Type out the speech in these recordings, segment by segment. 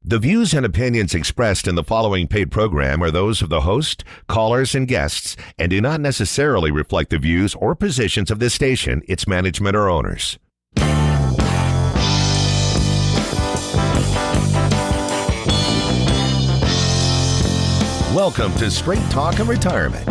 The views and opinions expressed in the following paid program are those of the host, callers, and guests, and do not necessarily reflect the views or positions of this station, its management, or owners. Welcome to Straight Talk and Retirement,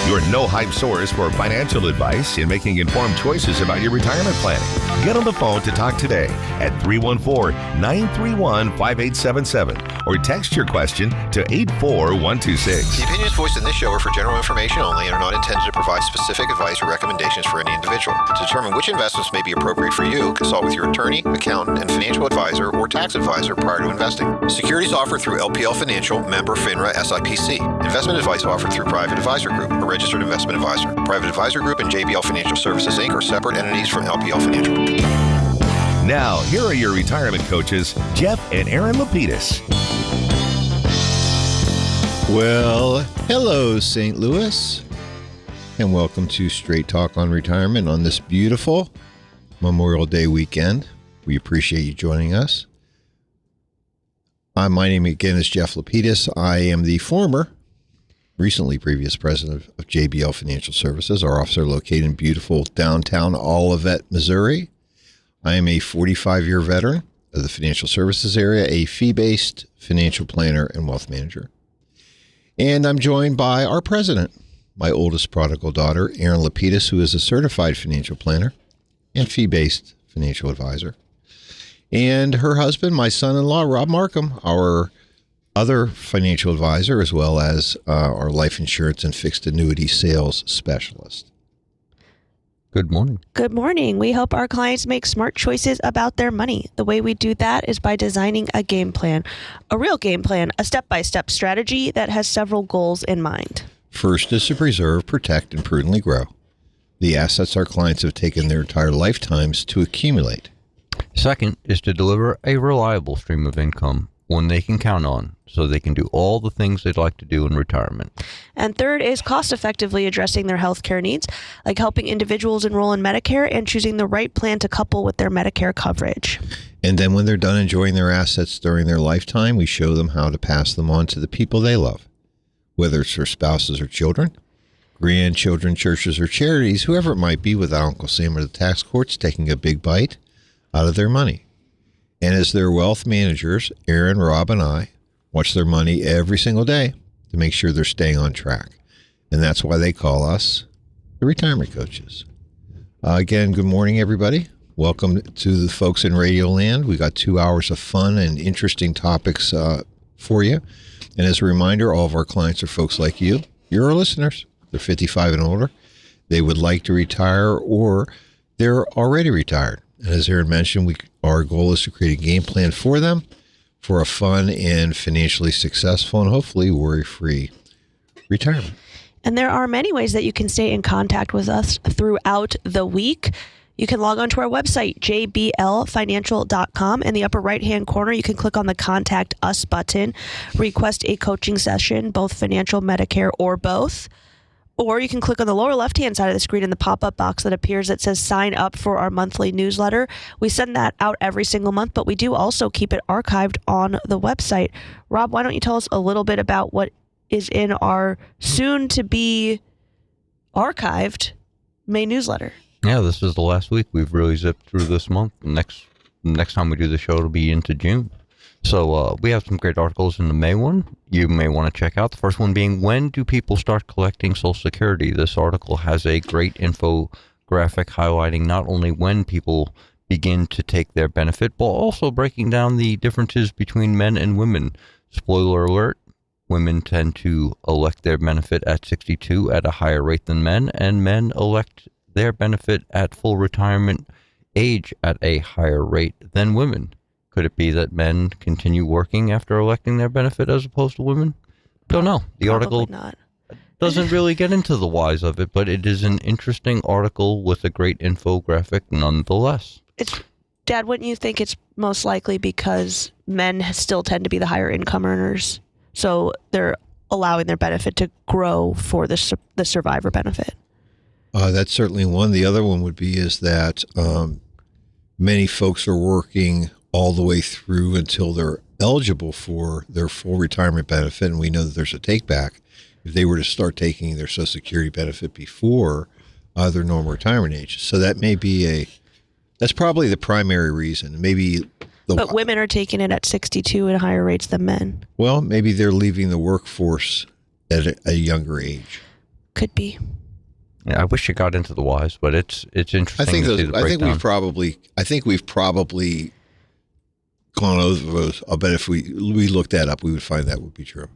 your no-hype source for financial advice in making informed choices about your retirement planning. Get on the phone to talk today at 314-931-5877 or text your question to 84126. The opinions voiced in this show are for general information only and are not intended to provide specific advice or recommendations for any individual. To determine which investments may be appropriate for you, consult with your attorney, accountant, and financial advisor or tax advisor prior to investing. Securities offered through LPL Financial, member FINRA SIPC. Investment advice offered through Private Advisor Group, a registered investment advisor. Private Advisor Group and JBL Financial Services, Inc. are separate entities from LPL Financial. Now, here are your retirement coaches, Jeff and Aaron Lapidus. Well, hello, St. Louis, and welcome to Straight Talk on Retirement on this beautiful Memorial Day weekend. We appreciate you joining us. My name again is Jeff Lapidus. I am the recently previous president of JBL Financial Services. Our office are located in beautiful downtown Olivet, Missouri. I am a 45-year veteran of the financial services area, a fee-based financial planner and wealth manager. And I'm joined by our president, my oldest prodigal daughter, Aaron Lapidus, who is a certified financial planner and fee-based financial advisor. And her husband, my son-in-law, Rob Markham, our other financial advisor, as well as our life insurance and fixed annuity sales specialist. Good morning. Good morning. We help our clients make smart choices about their money. The way we do that is by designing a game plan, a real game plan, a step-by-step strategy that has several goals in mind. First is to preserve, protect, and prudently grow the assets our clients have taken their entire lifetimes to accumulate. Second is to deliver a reliable stream of income, one they can count on, so they can do all the things they'd like to do in retirement. And third is cost-effectively addressing their health care needs, like helping individuals enroll in Medicare and choosing the right plan to couple with their Medicare coverage. And then when they're done enjoying their assets during their lifetime, we show them how to pass them on to the people they love, whether it's their spouses or children, grandchildren, churches, or charities, whoever it might be, without Uncle Sam or the tax courts taking a big bite out of their money. And as their wealth managers, Aaron, Rob, and I watch their money every single day to make sure they're staying on track. And that's why they call us the retirement coaches. Again, good morning, everybody. Welcome to the folks in Radio Land. We got 2 hours of fun and interesting topics for you. And as a reminder, all of our clients are folks like you. You're our listeners. They're 55 and older. They would like to retire or they're already retired. And as Aaron mentioned, our goal is to create a game plan for them for a fun and financially successful and hopefully worry-free retirement. And there are many ways that you can stay in contact with us throughout the week. You can log on to our website, jblfinancial.com. In the upper right-hand corner, you can click on the Contact Us button, request a coaching session, both financial, Medicare, or both. Or you can click on the lower left-hand side of the screen in the pop-up box that appears that says sign up for our monthly newsletter. We send that out every single month, but we do also keep it archived on the website. Rob, why don't you tell us a little bit about what is in our soon-to-be archived May newsletter? Yeah, this is the last week. We've really zipped through this month. Next time we do the show, it'll be into June. So we have some great articles in the May one you may want to check out. The first one being, when do people start collecting Social Security? This article has a great infographic highlighting not only when people begin to take their benefit, but also breaking down the differences between men and women. Spoiler alert, women tend to elect their benefit at 62 at a higher rate than men, and men elect their benefit at full retirement age at a higher rate than women. Could it be that men continue working after electing their benefit as opposed to women? Don't know. The article doesn't really get into the whys of it, but it is an interesting article with a great infographic nonetheless. Dad, wouldn't you think it's most likely because men still tend to be the higher income earners, so they're allowing their benefit to grow for the survivor benefit? That's certainly one. The other one would be is that many folks are working all the way through until they're eligible for their full retirement benefit. And we know that there's a take back if they were to start taking their Social Security benefit before their normal retirement age. So that may be that's probably the primary reason. Maybe but women are taking it at 62 at higher rates than men. Well, maybe they're leaving the workforce at a younger age. Could be. Yeah, I wish it got into the whys, but it's interesting. I think to see the breakdown. I think we've probably gone over those. I'll bet if we looked that up, we would find that would be true.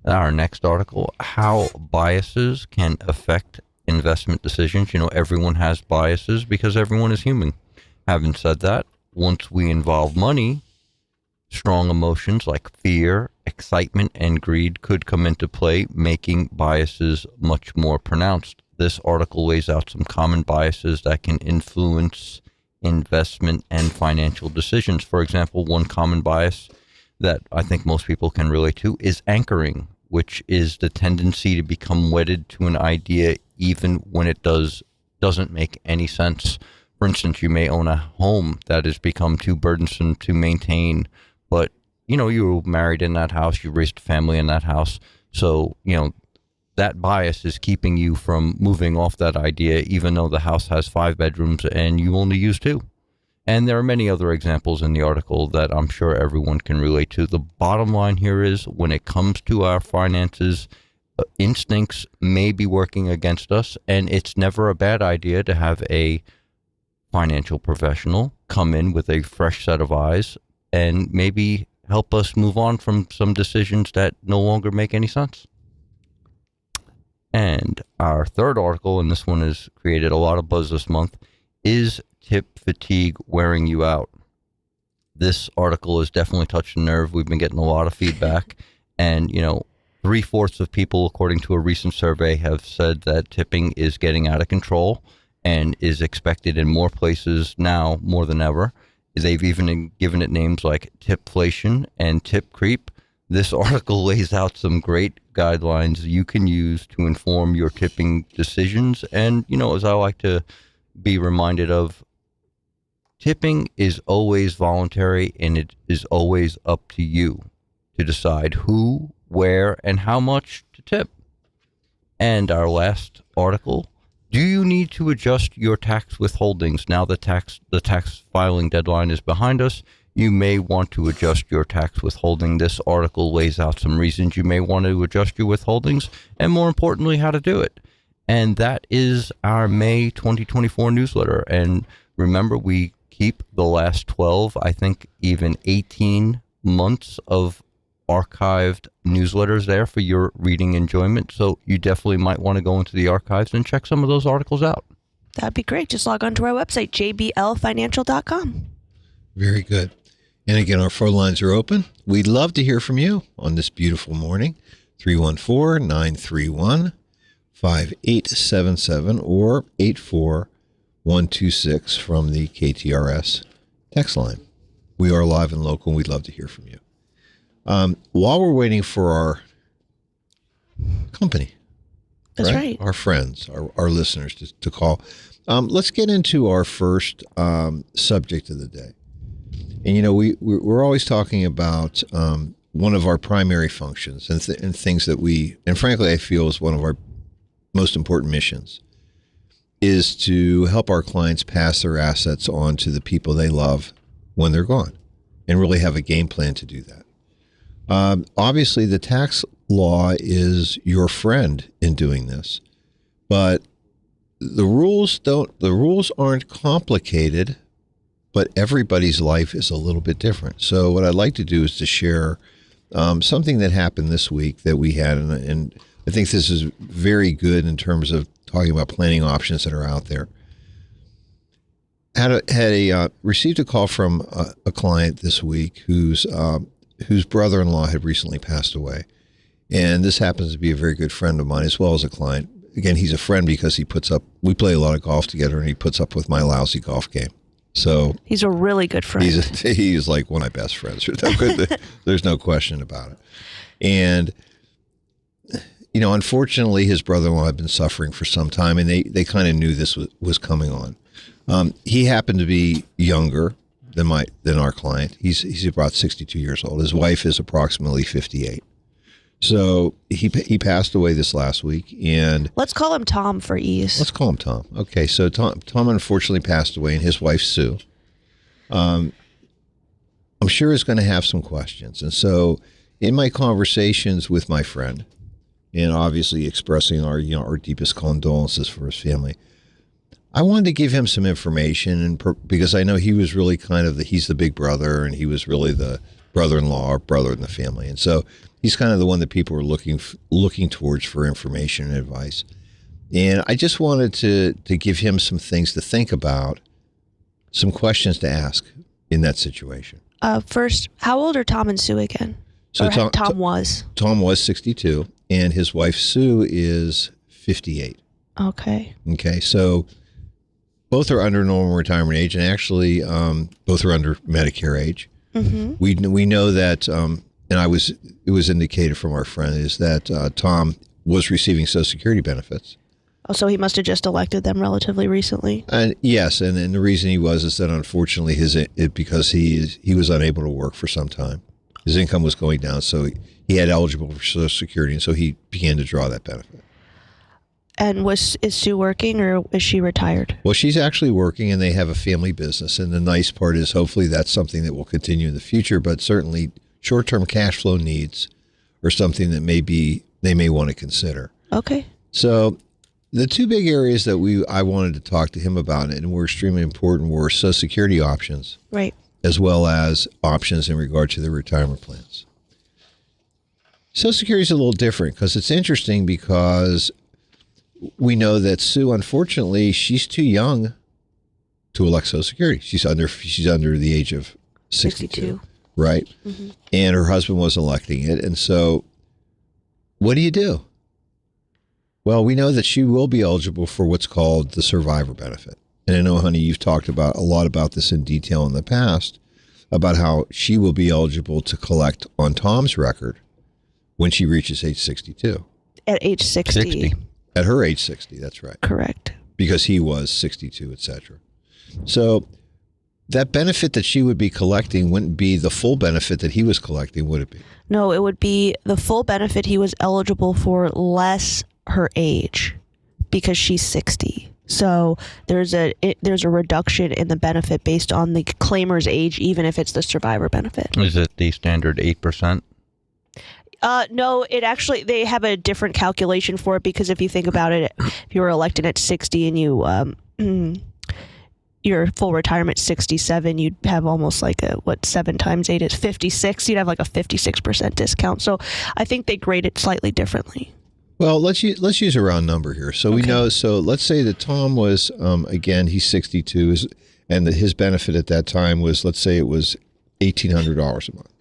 Our next article: how biases can affect investment decisions. You know, everyone has biases because everyone is human. Having said that, once we involve money, strong emotions like fear, excitement, and greed could come into play, making biases much more pronounced. This article lays out some common biases that can influence investment and financial decisions. For example, one common bias that I think most people can relate to is anchoring, which is the tendency to become wedded to an idea even when it doesn't make any sense. For instance, you may own a home that has become too burdensome to maintain, but you know, you were married in that house, you raised a family in that house. So, you know, that bias is keeping you from moving off that idea, even though the house has 5 bedrooms and you only use 2. And there are many other examples in the article that I'm sure everyone can relate to. The bottom line here is when it comes to our finances, instincts may be working against us, and it's never a bad idea to have a financial professional come in with a fresh set of eyes and maybe help us move on from some decisions that no longer make any sense. And our third article, and this one has created a lot of buzz this month, is tip fatigue wearing you out? This article has definitely touched a nerve. We've been getting a lot of feedback, and, you know, 3/4 of people, according to a recent survey, have said that tipping is getting out of control and is expected in more places now more than ever. They've even given it names like tipflation and tip creep. This article lays out some great guidelines you can use to inform your tipping decisions. And, you know, as I like to be reminded of, tipping is always voluntary, and it is always up to you to decide who, where, and how much to tip. And our last article: do you need to adjust your tax withholdings? Now the tax filing deadline is behind us, you may want to adjust your tax withholding. This article lays out some reasons you may want to adjust your withholdings, and more importantly, how to do it. And that is our May 2024 newsletter. And remember, we keep the last 12, I think even 18 months of archived newsletters there for your reading enjoyment. So you definitely might want to go into the archives and check some of those articles out. That'd be great. Just log on to our website, jblfinancial.com. Very good. And again, our phone lines are open. We'd love to hear from you on this beautiful morning. 314-931-5877 or 84126 from the KTRS text line. We are live and local, and we'd love to hear from you. While we're waiting for our company, that's right. Our friends, our listeners to call, let's get into our first subject of the day. And, you know, we're always talking about one of our primary functions and things that and frankly, I feel is one of our most important missions, is to help our clients pass their assets on to the people they love when they're gone, and really have a game plan to do that. Obviously, the tax law is your friend in doing this, but the rules aren't complicated, but everybody's life is a little bit different. So what I'd like to do is to share something that happened this week that we had, and I think this is very good in terms of talking about planning options that are out there. Received a call from a client this week whose brother-in-law had recently passed away. And this happens to be a very good friend of mine as well as a client. Again, he's a friend because we play a lot of golf together, and he puts up with my lousy golf game. So he's a really good friend. He's like one of my best friends. There's no question about it. And, you know, unfortunately, his brother-in-law had been suffering for some time, and they kind of knew this was coming on. He happened to be younger, than our client. He's about 62 years old. His wife is approximately 58. So he passed away this last week, and Let's call him Tom for ease. let's call him Tom. Okay, so Tom unfortunately passed away, and his wife Sue, I'm sure is going to have some questions. And so, in my conversations with my friend, and obviously expressing our deepest condolences for his family, I wanted to give him some information, and because I know he was really kind of he's the big brother, and he was really the brother-in-law or brother in the family, and so he's kind of the one that people are looking towards for information and advice. And I just wanted to give him some things to think about, some questions to ask in that situation. First, how old are Tom and Sue again? So Or Tom was 62, and his wife Sue is 58. Okay. Okay, so both are under normal retirement age, and actually both are under Medicare age. Mm-hmm. We know that, and it was indicated from our friend, is that Tom was receiving Social Security benefits. Oh, so he must have just elected them relatively recently. And yes, and the reason he was is that unfortunately because he was unable to work for some time, his income was going down, so he had eligible for Social Security, and so he began to draw that benefit. And is Sue working, or is she retired? Well, she's actually working, and they have a family business. And the nice part is hopefully that's something that will continue in the future, but certainly short-term cash flow needs are something that they may want to consider. Okay. So the two big areas that I wanted to talk to him about, and were extremely important, were Social Security options, Right. as well as options in regard to their retirement plans. Social Security is a little different because it's interesting because we know that Sue, unfortunately, she's too young to elect Social Security. She's under the age of 62, right? Mm-hmm. And her husband was electing it. And so what do you do? Well, we know that she will be eligible for what's called the survivor benefit. And I know, honey, you've talked a lot about this in detail in the past, about how she will be eligible to collect on Tom's record when she reaches age 62. At age 60. At her age 60, that's right. Correct. Because he was 62, etc. So that benefit that she would be collecting wouldn't be the full benefit that he was collecting, would it be? No, it would be the full benefit he was eligible for less her age, because she's 60. So there's a reduction in the benefit based on the claimer's age, even if it's the survivor benefit. Is it the standard 8%? No, they have a different calculation for it, because if you think about it, if you were elected at 60 and your full retirement 67, you'd have almost like 7 times 8 is 56. You'd have like a 56% discount. So I think they grade it slightly differently. Well, let's use a round number here. So we know. So let's say that Tom was again, he's 62, and that his benefit at that time was, let's say it was $1,800 a month.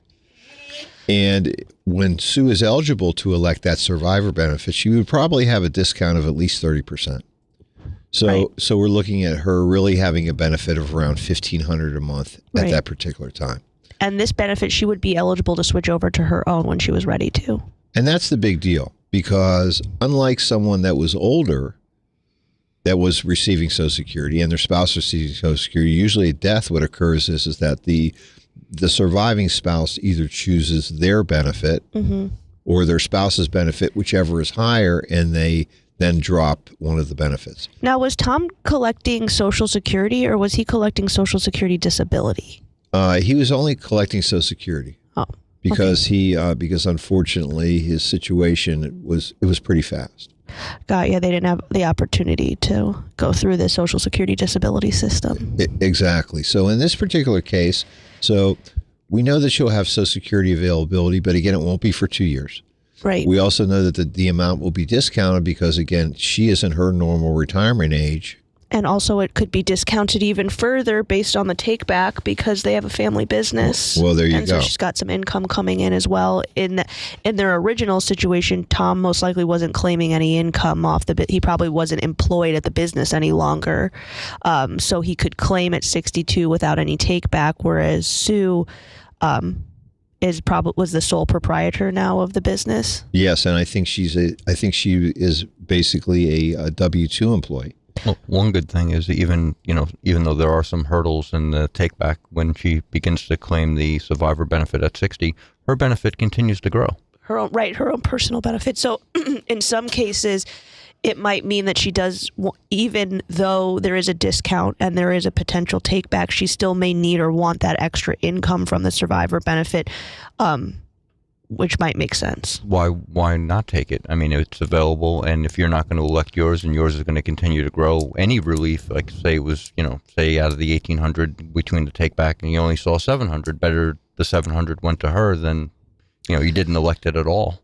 And when Sue is eligible to elect that survivor benefit, she would probably have a discount of at least 30%. So we're looking at her really having a benefit of around $1,500 a month at that particular time. And this benefit, she would be eligible to switch over to her own when she was ready to. And that's the big deal, because unlike someone that was older, that was receiving Social Security, and their spouse receiving Social Security, usually at death what occurs is that the surviving spouse either chooses their benefit or their spouse's benefit, whichever is higher, and they then drop one of the benefits. Now, was Tom collecting Social Security, or was he collecting Social Security disability? He was only collecting Social Security. Oh, because because unfortunately his situation was pretty fast. They didn't have the opportunity to go through the Social Security disability system. Exactly. So in this particular case, we know that she'll have Social Security availability, but again, it won't be for 2 years. Right. We also know that the amount will be discounted because, again, she is in her normal retirement age. And also it could be discounted even further based on the take back, because they have a family business. Well, there you go. So she's got some income coming in as well. In their original situation, Tom most likely wasn't claiming any income off he probably wasn't employed at the business any longer. So he could claim at 62 without any take back, whereas Sue was the sole proprietor now of the business. Yes, and I think she is basically a W-2 employee. Well, one good thing is even though there are some hurdles in the take back, when she begins to claim the survivor benefit at 60, her benefit continues to grow. Her own personal benefit. So in some cases, it might mean that she does, even though there is a discount and there is a potential take back, she still may need or want that extra income from the survivor benefit, which might make sense. Why not take it? I mean, it's available, and if you're not going to elect yours and yours is going to continue to grow, any relief, like say it was, say out of the 1,800 between the take back and you only saw 700, better the 700 went to her than you didn't elect it at all.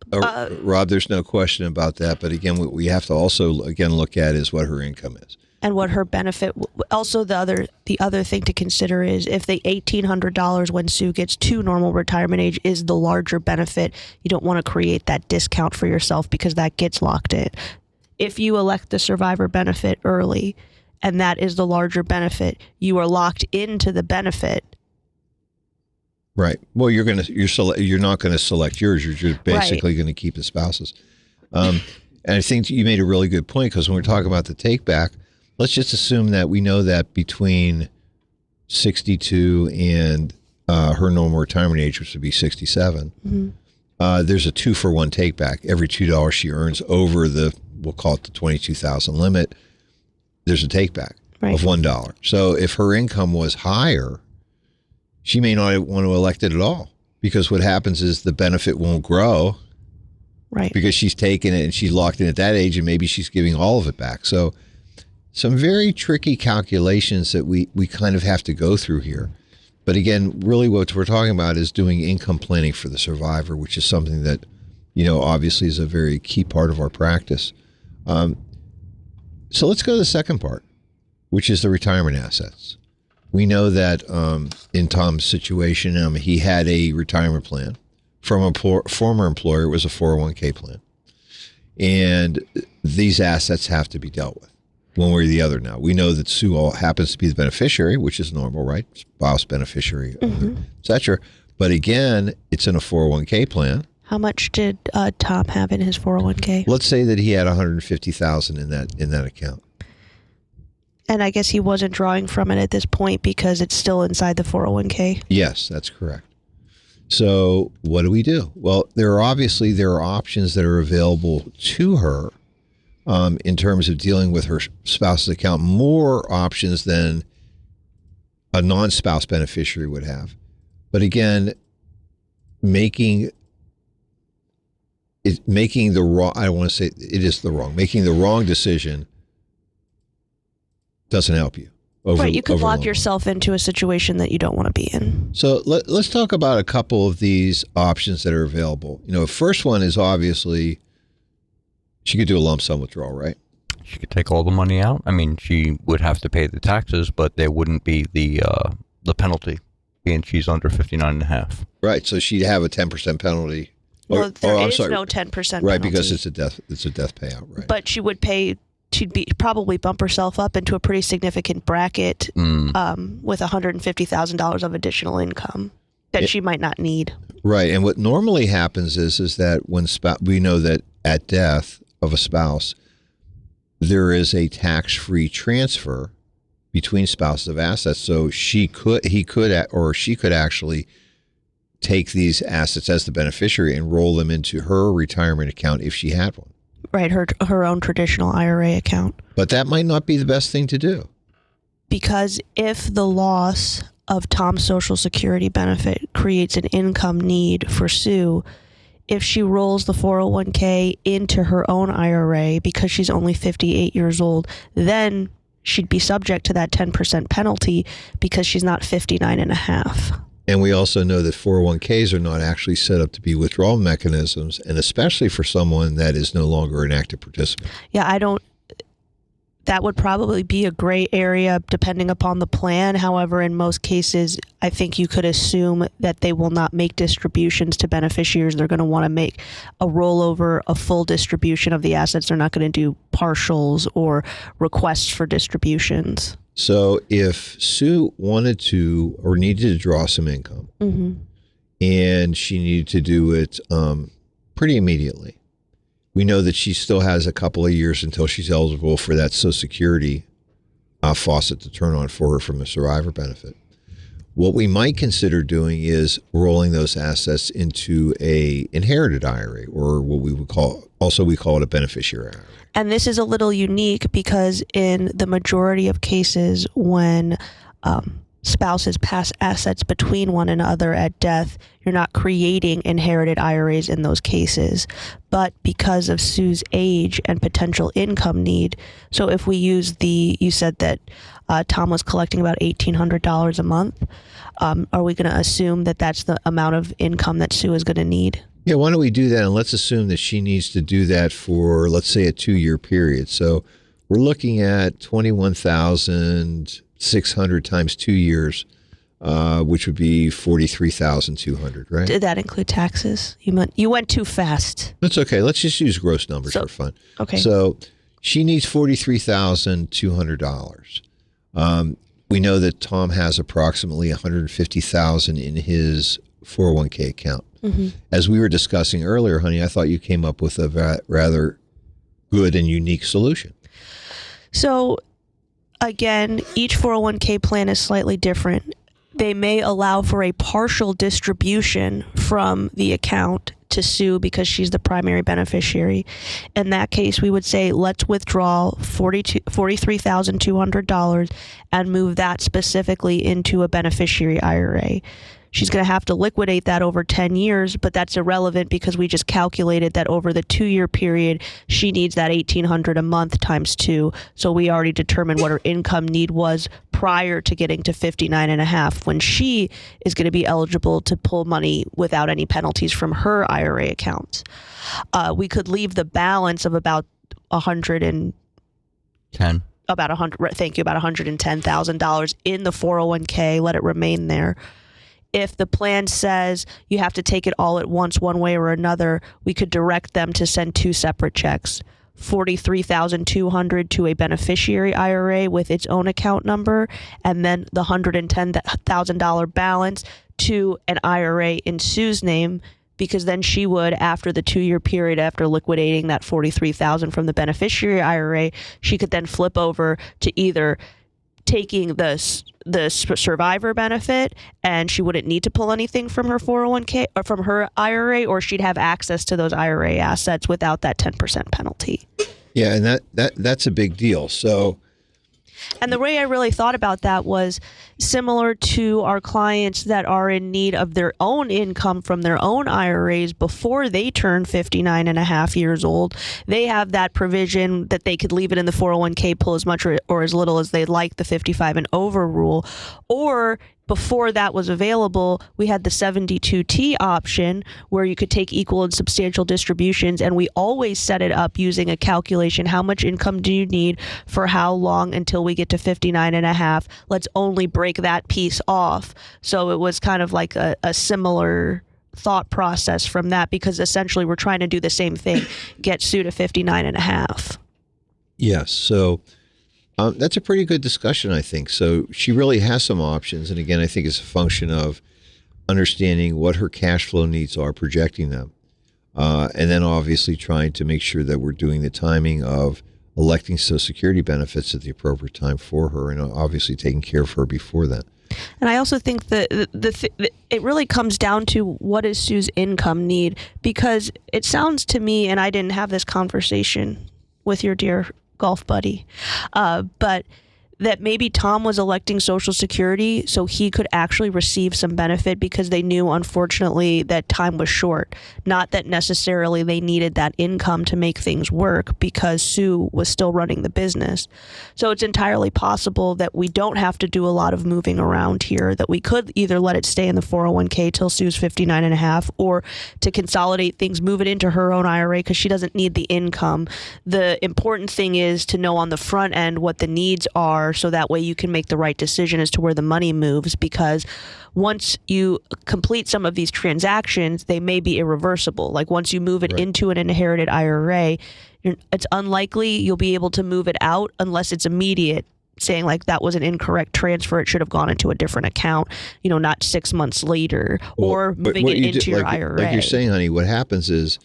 Rob, there's no question about that. But again, what we have to also look at is what her income is and what her benefit. Also, the other thing to consider is if the $1,800 when Sue gets to normal retirement age is the larger benefit, you don't want to create that discount for yourself because that gets locked in. If you elect the survivor benefit early, and that is the larger benefit, you are locked into the benefit. Right. Well, you're not going to select yours. You're just basically going to keep the spouses. And I think you made a really good point, because when we're talking about the take back, let's just assume that we know that between 62 and her normal retirement age, which would be 67, there's a 2-for-1 take back. Every $2 she earns over we'll call it the 22,000 limit, there's a take back of $1. So if her income was higher, she may not want to elect it at all, because what happens is the benefit won't grow, right? Because she's taken it and she's locked in at that age, and maybe she's giving all of it back. So some very tricky calculations that we kind of have to go through here. But again, really what we're talking about is doing income planning for the survivor, which is something that, obviously is a very key part of our practice. So let's go to the second part, which is the retirement assets. We know that in Tom's situation, he had a retirement plan from a former employer. It was a 401k plan. And these assets have to be dealt with one way or the other now. We know that Sue happens to be the beneficiary, which is normal, right? Spouse, beneficiary, et cetera. But again, it's in a 401k plan. How much did Tom have in his 401k? Let's say that he had $150,000 in that account. And I guess he wasn't drawing from it at this point because it's still inside the 401k. Yes, that's correct. So what do we do? Well, there are options that are available to her in terms of dealing with her spouse's account, more options than a non-spouse beneficiary would have. But again, making the wrong decision doesn't help you. You could lock yourself into a situation that you don't want to be in. So let's talk about a couple of these options that are available. First one is obviously she could do a lump sum withdrawal, right? She could take all the money out. I mean, she would have to pay the taxes, but there wouldn't be the penalty, being she's under 59.5. Right. So she'd have a 10% penalty. There is no 10% penalty. Right, because it's a death payout, right? But she would pay. She'd probably bump herself up into a pretty significant bracket with $150,000 of additional income that she might not need. Right. And what normally happens is that when we know that at death of a spouse, there is a tax-free transfer between spouses of assets. So she could actually take these assets as the beneficiary and roll them into her retirement account if she had one. Right, her own traditional IRA account. But that might not be the best thing to do. Because if the loss of Tom's Social Security benefit creates an income need for Sue, if she rolls the 401k into her own IRA because she's only 58 years old, then she'd be subject to that 10% penalty because she's not 59 and a half. And we also know that 401ks are not actually set up to be withdrawal mechanisms, and especially for someone that is no longer an active participant. Yeah, that would probably be a gray area depending upon the plan. However, in most cases, I think you could assume that they will not make distributions to beneficiaries. They're going to want to make a rollover, a full distribution of the assets. They're not going to do partials or requests for distributions. So if Sue wanted to or needed to draw some income, and she needed to do it pretty immediately, We know that she still has a couple of years until she's eligible for that Social Security faucet to turn on for her from the survivor benefit. What we might consider doing is rolling those assets into a inherited IRA, or what we would call it a beneficiary IRA. And this is a little unique because in the majority of cases when spouses pass assets between one another at death, you're not creating inherited IRAs in those cases. But because of Sue's age and potential income need, so if we use you said that Tom was collecting about $1,800 a month, are we going to assume that that's the amount of income that Sue is going to need? Yeah, why don't we do that? And let's assume that she needs to do that for, let's say, a 2-year period. So we're looking at 21,600 times 2 years, which would be 43,200, right? Did that include taxes? You went too fast. That's okay. Let's just use gross numbers for fun. Okay. So she needs $43,200. We know that Tom has approximately $150,000 in his 401k account. Mm-hmm. As we were discussing earlier, honey, I thought you came up with a rather good and unique solution. So, again, each 401k plan is slightly different. They may allow for a partial distribution from the account to Sue because she's the primary beneficiary. In that case, we would say, let's withdraw $43,200 and move that specifically into a beneficiary IRA. She's going to have to liquidate that over 10 years, but that's irrelevant because we just calculated that over the 2-year period, she needs that $1,800 a month times 2. So we already determined what her income need was prior to getting to 59.5 when she is going to be eligible to pull money without any penalties from her IRA accounts. We could leave the balance of about $110,000 in the 401k, let it remain there. If the plan says you have to take it all at once, one way or another, we could direct them to send 2 separate checks, $43,200 to a beneficiary IRA with its own account number, and then the $110,000 balance to an IRA in Sue's name, because then she would, after the 2-year period, after liquidating that $43,000 from the beneficiary IRA, she could then flip over to either taking the survivor benefit, and she wouldn't need to pull anything from her 401k or from her IRA, or she'd have access to those IRA assets without that 10% penalty. Yeah, and that's a big deal. So, and the way I really thought about that was similar to our clients that are in need of their own income from their own IRAs before they turn 59.5 years old. They have that provision that they could leave it in the 401k, pull as much or as little as they'd like, the 55 and over rule. Or before that was available, we had the 72T option where you could take equal and substantial distributions, and we always set it up using a calculation. How much income do you need for how long until we get to 59.5? Let's only break that piece off. So it was kind of like a similar thought process from that, because essentially we're trying to do the same thing, get Sue to 59.5. Yes. So that's a pretty good discussion, I think. So she really has some options. And again, I think it's a function of understanding what her cash flow needs are, projecting them. And then obviously trying to make sure that we're doing the timing of electing Social Security benefits at the appropriate time for her, and obviously taking care of her before that. And I also think that it really comes down to what is Sue's income need, because it sounds to me, and I didn't have this conversation with your dear golf buddy, but that maybe Tom was electing Social Security so he could actually receive some benefit because they knew, unfortunately, that time was short. Not that necessarily they needed that income to make things work because Sue was still running the business. So it's entirely possible that we don't have to do a lot of moving around here, that we could either let it stay in the 401k till Sue's 59.5, or to consolidate things, move it into her own IRA because she doesn't need the income. The important thing is to know on the front end what the needs are, so that way you can make the right decision as to where the money moves, because once you complete some of these transactions, they may be irreversible. Like once you move it into an inherited IRA, it's unlikely you'll be able to move it out unless it's immediate, saying like that was an incorrect transfer, it should have gone into a different account, not 6 months later, or moving it into your IRA. Like you're saying, honey, what happens is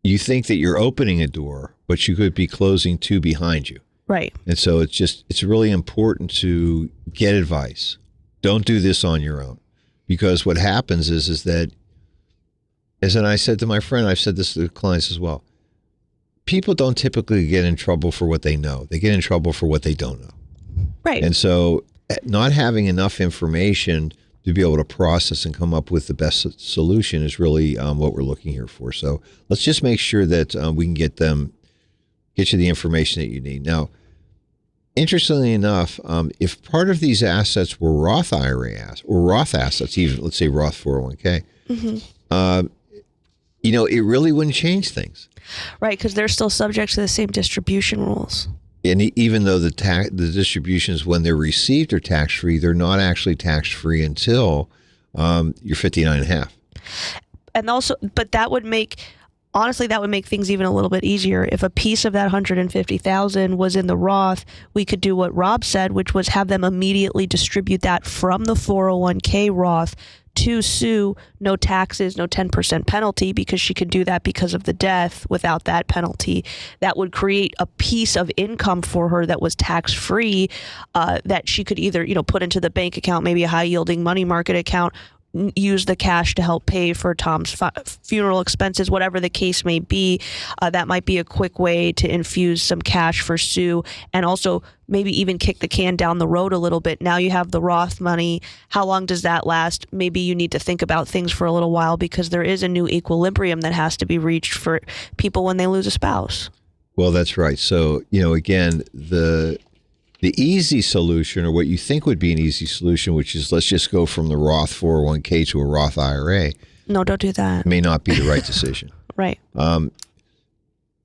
you think that you're opening a door, but you could be closing two behind you. Right. And so it's really important to get advice. Don't do this on your own, because what happens is that, as I said to my friend, I've said this to the clients as well, people don't typically get in trouble for what they know. They get in trouble for what they don't know. Right. And so not having enough information to be able to process and come up with the best solution is really what we're looking here for. So let's just make sure that we can get you the information that you need. Now, interestingly enough, if part of these assets were Roth IRA or Roth assets, even let's say Roth 401k, it really wouldn't change things. Right, because they're still subject to the same distribution rules. And even though the distributions when they're received are tax-free, they're not actually tax-free until you're 59 and a half. And also, but that would make things even a little bit easier. If a piece of that 150,000 was in the Roth, we could do what Rob said, which was have them immediately distribute that from the 401k Roth to Sue, no taxes, no 10% penalty, because she could do that because of the death without that penalty. That would create a piece of income for her that was tax-free, that she could either, put into the bank account, maybe a high-yielding money market account, use the cash to help pay for Tom's funeral expenses, whatever the case may be. That might be a quick way to infuse some cash for Sue, and also maybe even kick the can down the road a little bit. Now you have the Roth money. How long does that last? Maybe you need to think about things for a little while, because there is a new equilibrium that has to be reached for people when they lose a spouse. Well, that's right. So, again, the easy solution, or what you think would be an easy solution, which is let's just go from the Roth 401k to a Roth IRA. No, don't do that. May not be the right decision. Right. And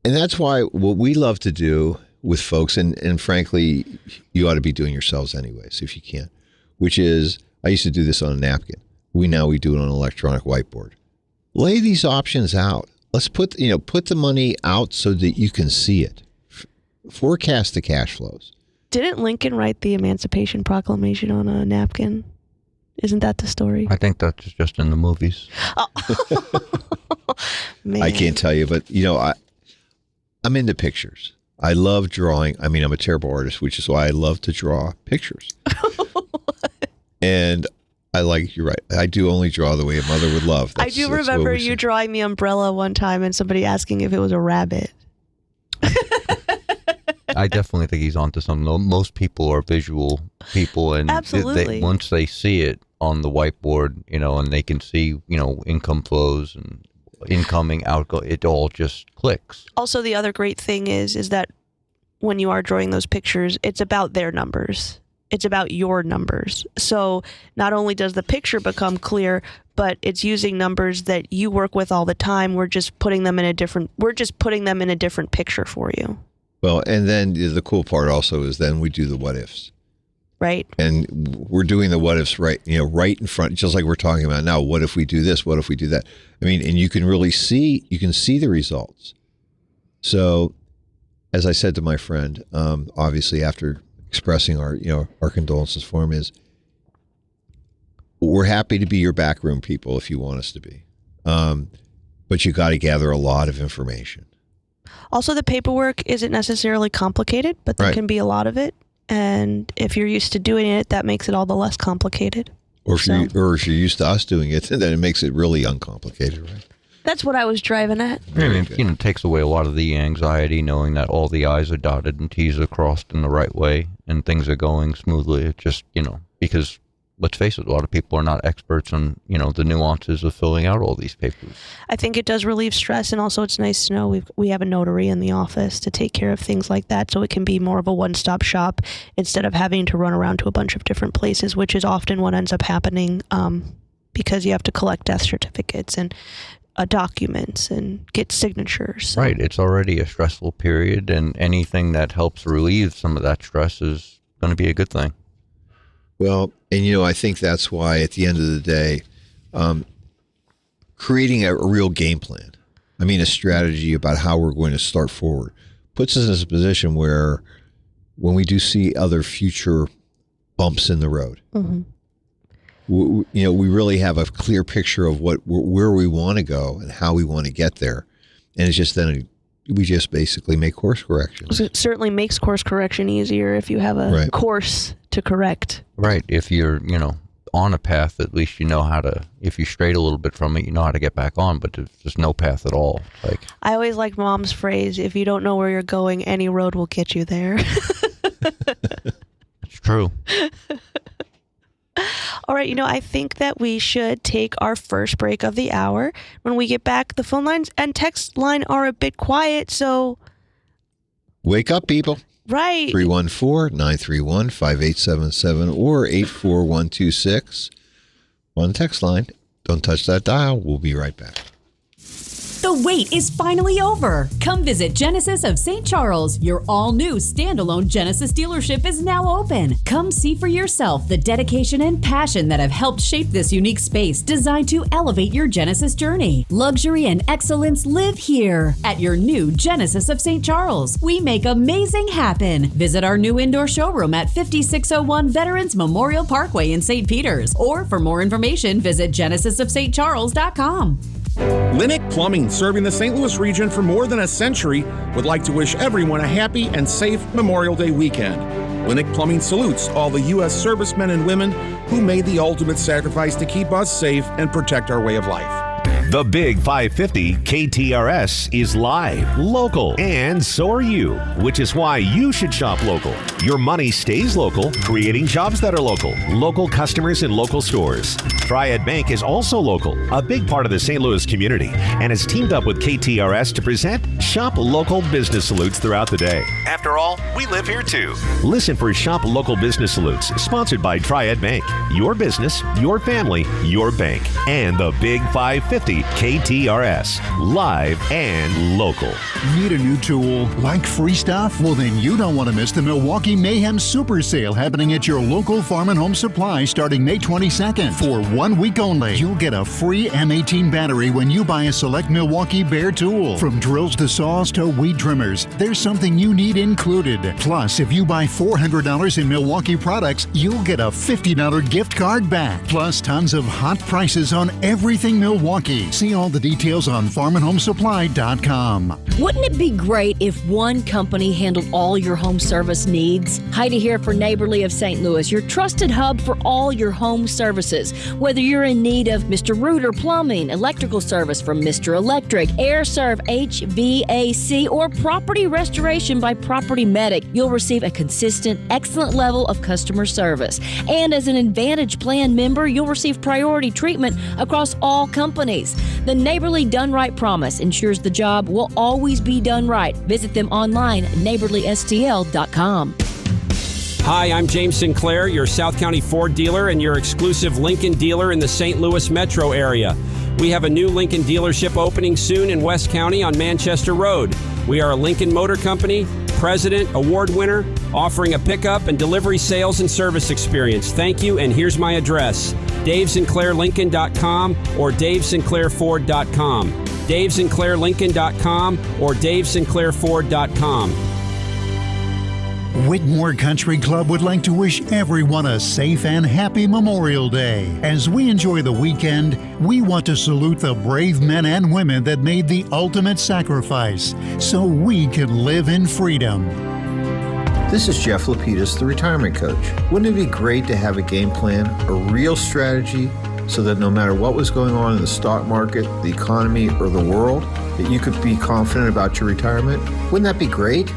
that's why what we love to do with folks, and frankly, you ought to be doing yourselves anyways, if you can, which is, I used to do this on a napkin. We do it on an electronic whiteboard. Lay these options out. Let's put the money out so that you can see it. Forecast the cash flows. Didn't Lincoln write the Emancipation Proclamation on a napkin? Isn't that the story? I think that's just in the movies. Oh. Man. I can't tell you, but I'm into pictures. I love drawing. I mean, I'm a terrible artist, which is why I love to draw pictures. And you're right. I do only draw the way a mother would love. I do remember you drawing the umbrella one time and somebody asking if it was a rabbit. I definitely think he's onto something. Most people are visual people, and absolutely, once they see it on the whiteboard, and they can see, income flows and incoming, outgoing, it all just clicks. Also, the other great thing is that when you are drawing those pictures, it's about their numbers. It's about your numbers. So not only does the picture become clear, but it's using numbers that you work with all the time. We're just putting them in a different picture for you. Well, and then the cool part also is then we do the what ifs. Right. And we're doing the what ifs right in front, just like we're talking about now. What if we do this? What if we do that? I mean, and you can really see the results. So, as I said to my friend, obviously after expressing our condolences for him, is we're happy to be your backroom people if you want us to be. But you got to gather a lot of information. Also, the paperwork isn't necessarily complicated, but there right. can be a lot of it. And if you're used to doing it, that makes it all the less complicated. Or if you're used to us doing it, then it makes it really uncomplicated, right? That's what I was driving at. It takes away a lot of the anxiety knowing that all the I's are dotted and T's are crossed in the right way and things are going smoothly. It just, because let's face it, a lot of people are not experts on, the nuances of filling out all these papers. I think it does relieve stress, and also it's nice to know we have a notary in the office to take care of things like that, so it can be more of a one-stop shop instead of having to run around to a bunch of different places, which is often what ends up happening because you have to collect death certificates and documents and get signatures. So. Right. It's already a stressful period, and anything that helps relieve some of that stress is going to be a good thing. Well, and I think that's why at the end of the day, creating a real game plan, a strategy about how we're going to start forward, puts us in a position where when we do see other future bumps in the road, mm-hmm. we really have a clear picture of where we want to go and how we want to get there. And it's just then we just basically make course corrections. It certainly makes course correction easier if you have a course to correct. Right. If you're, on a path, at least you know how to, if you strayed a little bit from it, you know how to get back on, but there's just no path at all. I always like Mom's phrase, if you don't know where you're going, any road will get you there. It's true. All right, I think that we should take our first break of the hour. When we get back, the phone lines and text line are a bit quiet, so... Wake up, people. Right. 314-931-5877 or 84126 on the text line. Don't touch that dial. We'll be right back. The wait is finally over. Come visit Genesis of St. Charles. Your all-new standalone Genesis dealership is now open. Come see for yourself the dedication and passion that have helped shape this unique space designed to elevate your Genesis journey. Luxury and excellence live here at your new Genesis of St. Charles. We make amazing happen. Visit our new indoor showroom at 5601 Veterans Memorial Parkway in St. Peters. Or for more information, visit genesisofstcharles.com. Linnick Plumbing, serving the St. Louis region for more than a century, would like to wish everyone a happy and safe Memorial Day weekend. Linnick Plumbing salutes all the U.S. servicemen and women who made the ultimate sacrifice to keep us safe and protect our way of life. The Big 550 KTRS is live, local, and so are you, which is why you should shop local. Your money stays local, creating jobs that are local, local customers in local stores. Triad Bank is also local, a big part of the St. Louis community, and has teamed up with KTRS to present Shop Local Business Salutes throughout the day. After all, we live here too. Listen for Shop Local Business Salutes, sponsored by Triad Bank. Your business, your family, your bank. And the Big 550 KTRS, live and local. Need a new tool? Like free stuff? Well, then you don't want to miss the Milwaukee Mayhem Super Sale happening at your local Farm and Home Supply starting May 22nd. For 1 week only, you'll get a free M18 battery when you buy a select Milwaukee Bear tool. From drills to saws to weed trimmers, there's something you need included. Plus, if you buy $400 in Milwaukee products, you'll get a $50 gift card back. Plus, tons of hot prices on everything Milwaukee. See all the details on farmandhomesupply.com. Wouldn't it be great if one company handled all your home service needs? Heidi here for Neighborly of St. Louis, your trusted hub for all your home services. Whether you're in need of Mr. Rooter Plumbing, electrical service from Mr. Electric, AirServe HVAC, or property restoration by Property Medic, you'll receive a consistent, excellent level of customer service. And as an Advantage Plan member, you'll receive priority treatment across all companies. The Neighborly Done Right promise ensures the job will always be done right. Visit them online at neighborlystl.com. Hi, I'm James Sinclair, your South County Ford dealer and your exclusive Lincoln dealer in the St. Louis metro area. We have a new Lincoln dealership opening soon in West County on Manchester Road. We are a Lincoln Motor Company, President, Award winner, offering a pickup and delivery sales and service experience. Thank you, and here's my address, DaveSinclairLincoln.com or DaveSinclairFord.com. DaveSinclairLincoln.com or DaveSinclairFord.com. Whitmore Country Club would like to wish everyone a safe and happy Memorial Day. As we enjoy the weekend, we want to salute the brave men and women that made the ultimate sacrifice so we can live in freedom. This is Jeff Lapidus, the retirement coach. Wouldn't it be great to have a game plan, a real strategy, so that no matter what was going on in the stock market, the economy, or the world, that you could be confident about your retirement? Wouldn't that be great?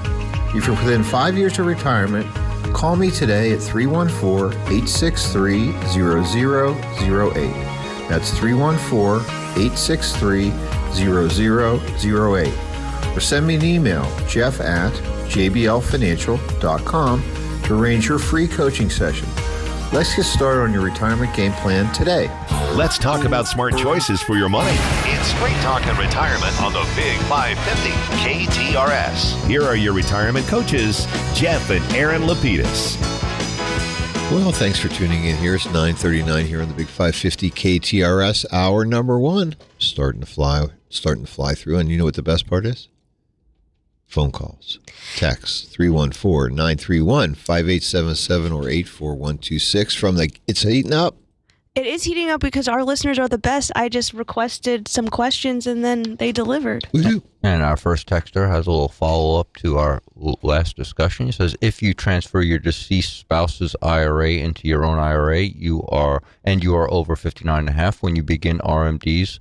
If you're within 5 years of retirement, call me today at 314-863-0008. That's 314-863-0008. Or send me an email, jeff@jblfinancial.com, to arrange your free coaching session. Let's get started on your retirement game plan today. Let's talk about smart choices for your money. It's Straight Talk and Retirement on the Big 550 KTRS. Here are your retirement coaches, Jeff and Aaron Lapidus. Well, thanks for tuning in here. It's 9:39 here on the Big 550 KTRS, hour number one. Starting to fly through. And you know what the best part is? Phone calls. Text 314-931-5877 or 84126 from the It's Heating Up. It is heating up because our listeners are the best. I just requested some questions and then they delivered. Woo-hoo. And our first texter has a little follow-up to our last discussion. He says, if you transfer your deceased spouse's IRA into your own IRA, you are over 59 and a half when you begin RMDs.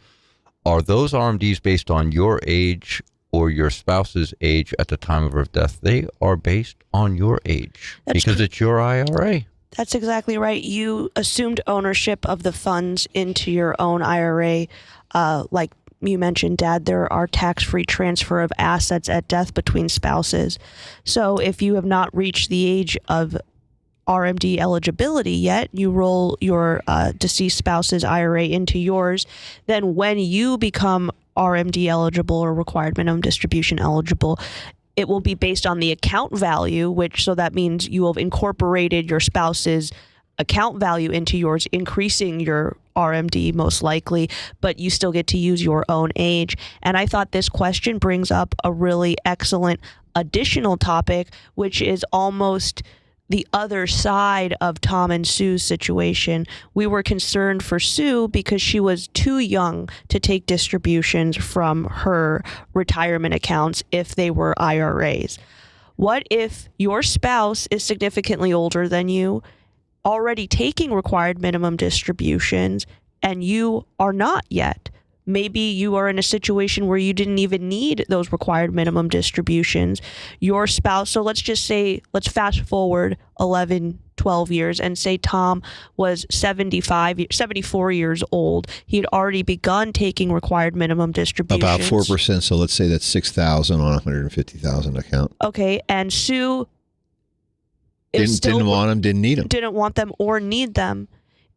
Are those RMDs based on your age or your spouse's age at the time of her death? They are based on your age because it's your IRA. That's exactly right. You assumed ownership of the funds into your own IRA. Like you mentioned, Dad, there are tax-free transfer of assets at death between spouses. So if you have not reached the age of RMD eligibility yet, you roll your deceased spouse's IRA into yours. Then when you become RMD eligible or required minimum distribution eligible, it will be based on the account value, so that means you have incorporated your spouse's account value into yours, increasing your RMD most likely, but you still get to use your own age. And I thought this question brings up a really excellent additional topic, which is almost the other side of Tom and Sue's situation. We were concerned for Sue because she was too young to take distributions from her retirement accounts if they were IRAs. What if your spouse is significantly older than you, already taking required minimum distributions, and you are not yet? Maybe you are in a situation where you didn't even need those required minimum distributions. Your spouse, so let's fast forward 11, 12 years and say Tom was 74 years old. He had already begun taking required minimum distributions. About 4%, so let's say that's $6,000 on a $150,000 account. Okay, and Sue didn't want them, didn't need them. Didn't want them or need them.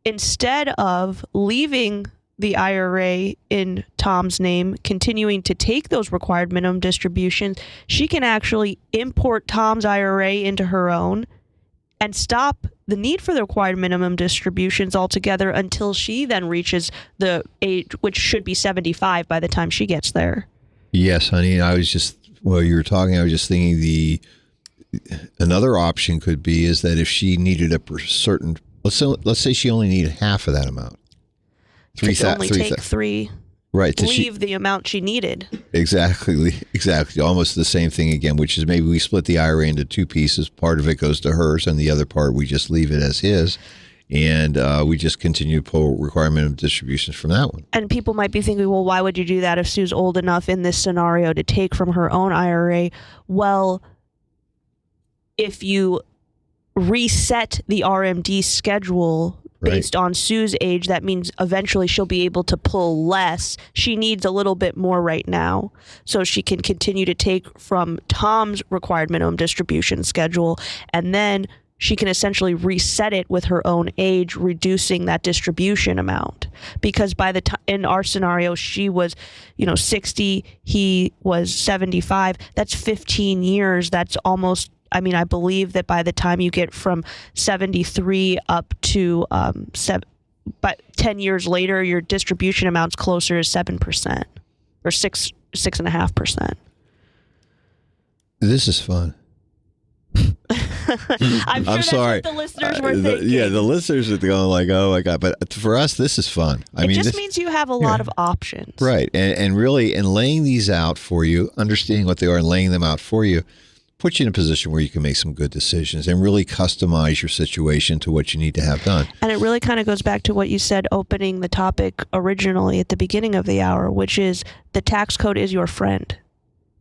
Instead of leaving the IRA in Tom's name, continuing to take those required minimum distributions, she can actually import Tom's IRA into her own and stop the need for the required minimum distributions altogether until she then reaches the age, which should be 75 by the time she gets there. Yes, honey. While you were talking, I was just thinking another option could be is that if she needed a certain, let's say she only needed half of that amount. Take three. Right. Leave the amount she needed. Exactly. Almost the same thing again, which is maybe we split the IRA into two pieces. Part of it goes to hers and the other part we just leave it as his. And we just continue to pull requirement of distributions from that one. And people might be thinking, well, why would you do that if Sue's old enough in this scenario to take from her own IRA? Well, if you reset the RMD schedule based on Sue's age, that means eventually she'll be able to pull less. She needs a little bit more right now, so she can continue to take from Tom's required minimum distribution schedule, and then she can essentially reset it with her own age, reducing that distribution amount. Because by the time in our scenario, she was, 60, he was 75. That's 15 years. That's almost. I believe that by the time you get from 73 up to but 10 years later, your distribution amount's closer to 7% or 6.5%. This is fun. I'm sure that's sorry. what the listeners were thinking. The listeners are going like, oh my God. But for us, this is fun. It just means you have a lot of options. Right. And really, in laying these out for you, understanding what they are and laying them out for you, put you in a position where you can make some good decisions and really customize your situation to what you need to have done. And it really kind of goes back to what you said opening the topic originally at the beginning of the hour, which is the tax code is your friend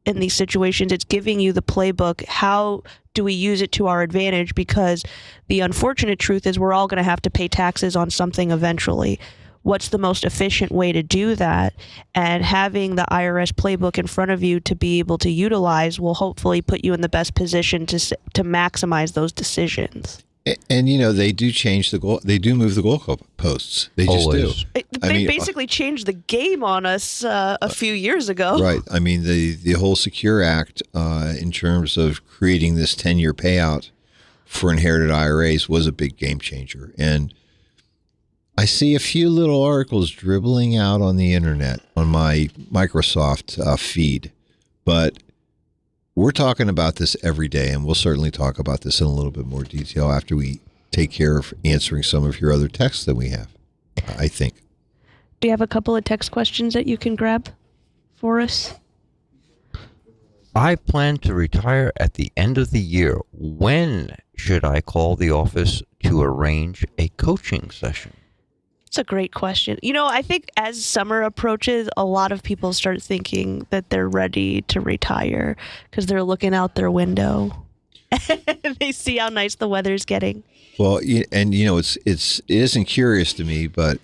in these situations. It's giving you the playbook. How do we use it to our advantage? Because the unfortunate truth is we're all going to have to pay taxes on something eventually. What's the most efficient way to do that? And having the IRS playbook in front of you to be able to utilize will hopefully put you in the best position to maximize those decisions. And they do change the goal. They do move the goalposts. They just Always. do. They basically changed the game on us a few years ago. Right. The whole Secure Act in terms of creating this 10-year payout for inherited IRAs was a big game changer. And I see a few little articles dribbling out on the internet on my Microsoft feed, but we're talking about this every day, and we'll certainly talk about this in a little bit more detail after we take care of answering some of your other texts that we have. I think. Do you have a couple of text questions that you can grab for us? I plan to retire at the end of the year. When should I call the office to arrange a coaching session? It's a great question. I think as summer approaches, a lot of people start thinking that they're ready to retire because they're looking out their window. They see how nice the weather's getting. Well, it isn't curious to me, but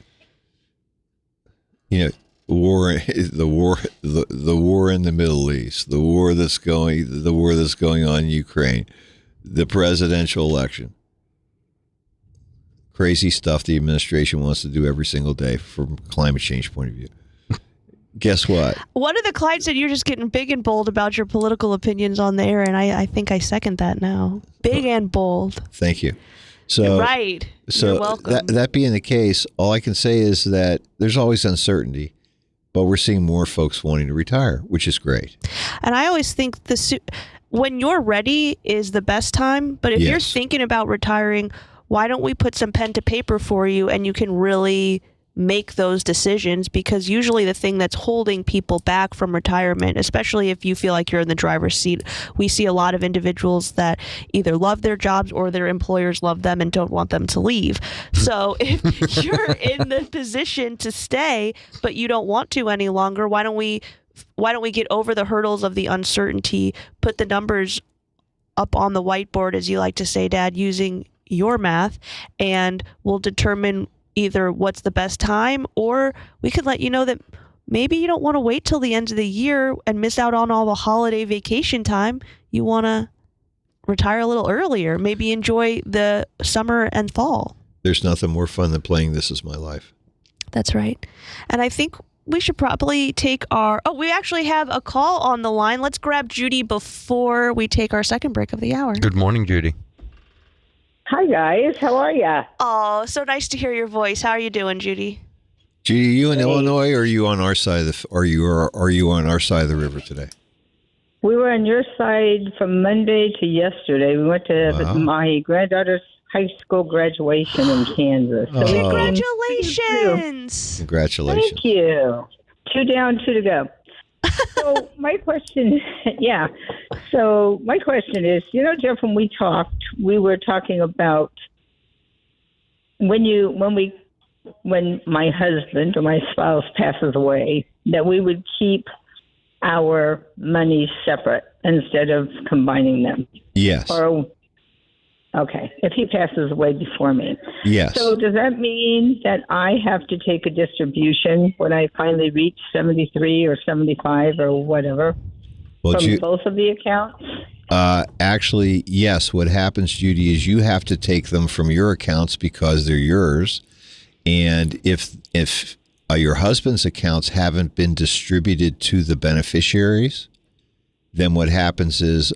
the war in the Middle East, the war that's going on in Ukraine, the presidential election. Crazy stuff the administration wants to do every single day from a climate change point of view. Guess what? One of the clients said you're just getting big and bold about your political opinions on the air, and I think I second that now. Big and bold. Thank you. So right. So you're welcome. that being the case, all I can say is that there's always uncertainty, but we're seeing more folks wanting to retire, which is great. And I always think when you're ready is the best time. But if you're thinking about retiring, why don't we put some pen to paper for you and you can really make those decisions? Because usually the thing that's holding people back from retirement, especially if you feel like you're in the driver's seat, we see a lot of individuals that either love their jobs or their employers love them and don't want them to leave. So if you're in the position to stay, but you don't want to any longer, why don't we get over the hurdles of the uncertainty, put the numbers up on the whiteboard, as you like to say, Dad, using your math, and we'll determine either what's the best time, or we could let you know that maybe you don't want to wait till the end of the year and miss out on all the holiday vacation time. You want to retire a little earlier, maybe enjoy the summer and fall. There's nothing more fun than playing This Is My Life. That's right. And I think we should probably take we actually have a call on the line. Let's grab Judy before we take our second break of the hour. Good morning, Judy. Hi, guys. How are ya? Oh, so nice to hear your voice. How are you doing, Judy? Judy, are you in Illinois, or are you on our side of are you on our side of the river today? We were on your side from Monday to yesterday. We went to my granddaughter's high school graduation in Kansas. So Congratulations! Congratulations. Thank you. 2 down, 2 to go. So my question, So my question is, Jeff, when we talked, we were talking about when my husband or my spouse passes away, that we would keep our money separate instead of combining them. Yes. Okay, if he passes away before me. Yes. So does that mean that I have to take a distribution when I finally reach 73 or 75 or whatever from both of the accounts? Actually, yes. What happens, Judy, is you have to take them from your accounts because they're yours. And if your husband's accounts haven't been distributed to the beneficiaries, then what happens is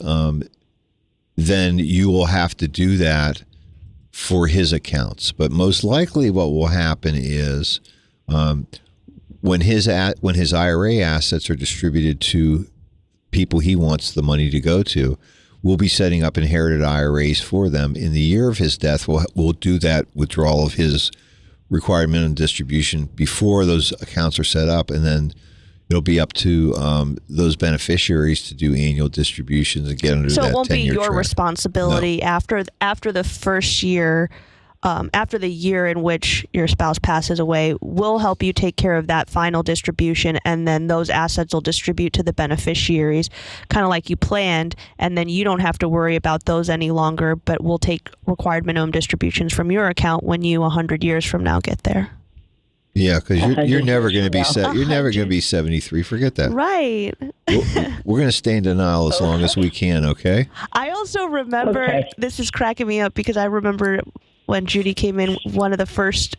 then you will have to do that for his accounts. But most likely what will happen is when his IRA assets are distributed to people he wants the money to go to, we'll be setting up inherited IRAs for them. In the year of his death, we'll do that withdrawal of his required minimum distribution before those accounts are set up, and then it'll be up to those beneficiaries to do annual distributions and get under that 10-year So it won't be your track. responsibility after the first year, after the year in which your spouse passes away. We'll help you take care of that final distribution, and then those assets will distribute to the beneficiaries, kind of like you planned, and then you don't have to worry about those any longer, but we'll take required minimum distributions from your account when you 100 years from now get there. Yeah, because you're never going to be you're never going to be 73. Forget that. Right. We're going to stay in denial as long as we can. Okay. I also remember this is cracking me up because I remember when Judy came in, one of the first.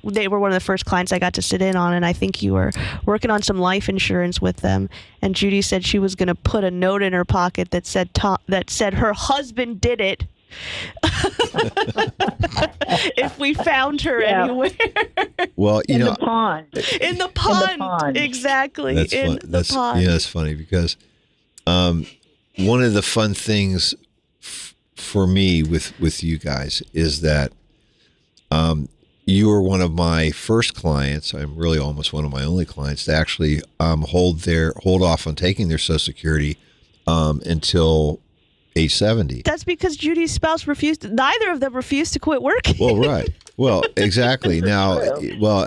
They were one of the first clients I got to sit in on, and I think you were working on some life insurance with them. And Judy said she was going to put a note in her pocket that said her husband did it. If we found her anywhere. Well, in the pond. In the pond. Exactly. That's pond. Yeah, that's funny because one of the fun things for me with you guys is that you were one of my first clients. I'm really almost one of my only clients to actually hold off on taking their Social Security until age 70. That's because Judy's spouse neither of them refused to quit working. Well, right. Well, exactly. Now,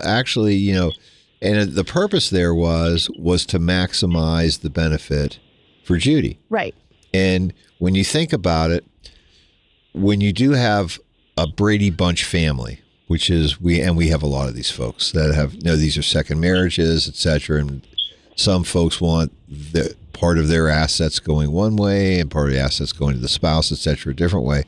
actually, and the purpose there was to maximize the benefit for Judy. Right. And when you think about it, when you do have a Brady Bunch family, which is we have a lot of these folks that have, these are second marriages, et cetera, and some folks want the part of their assets going one way and part of the assets going to the spouse, et cetera, a different way.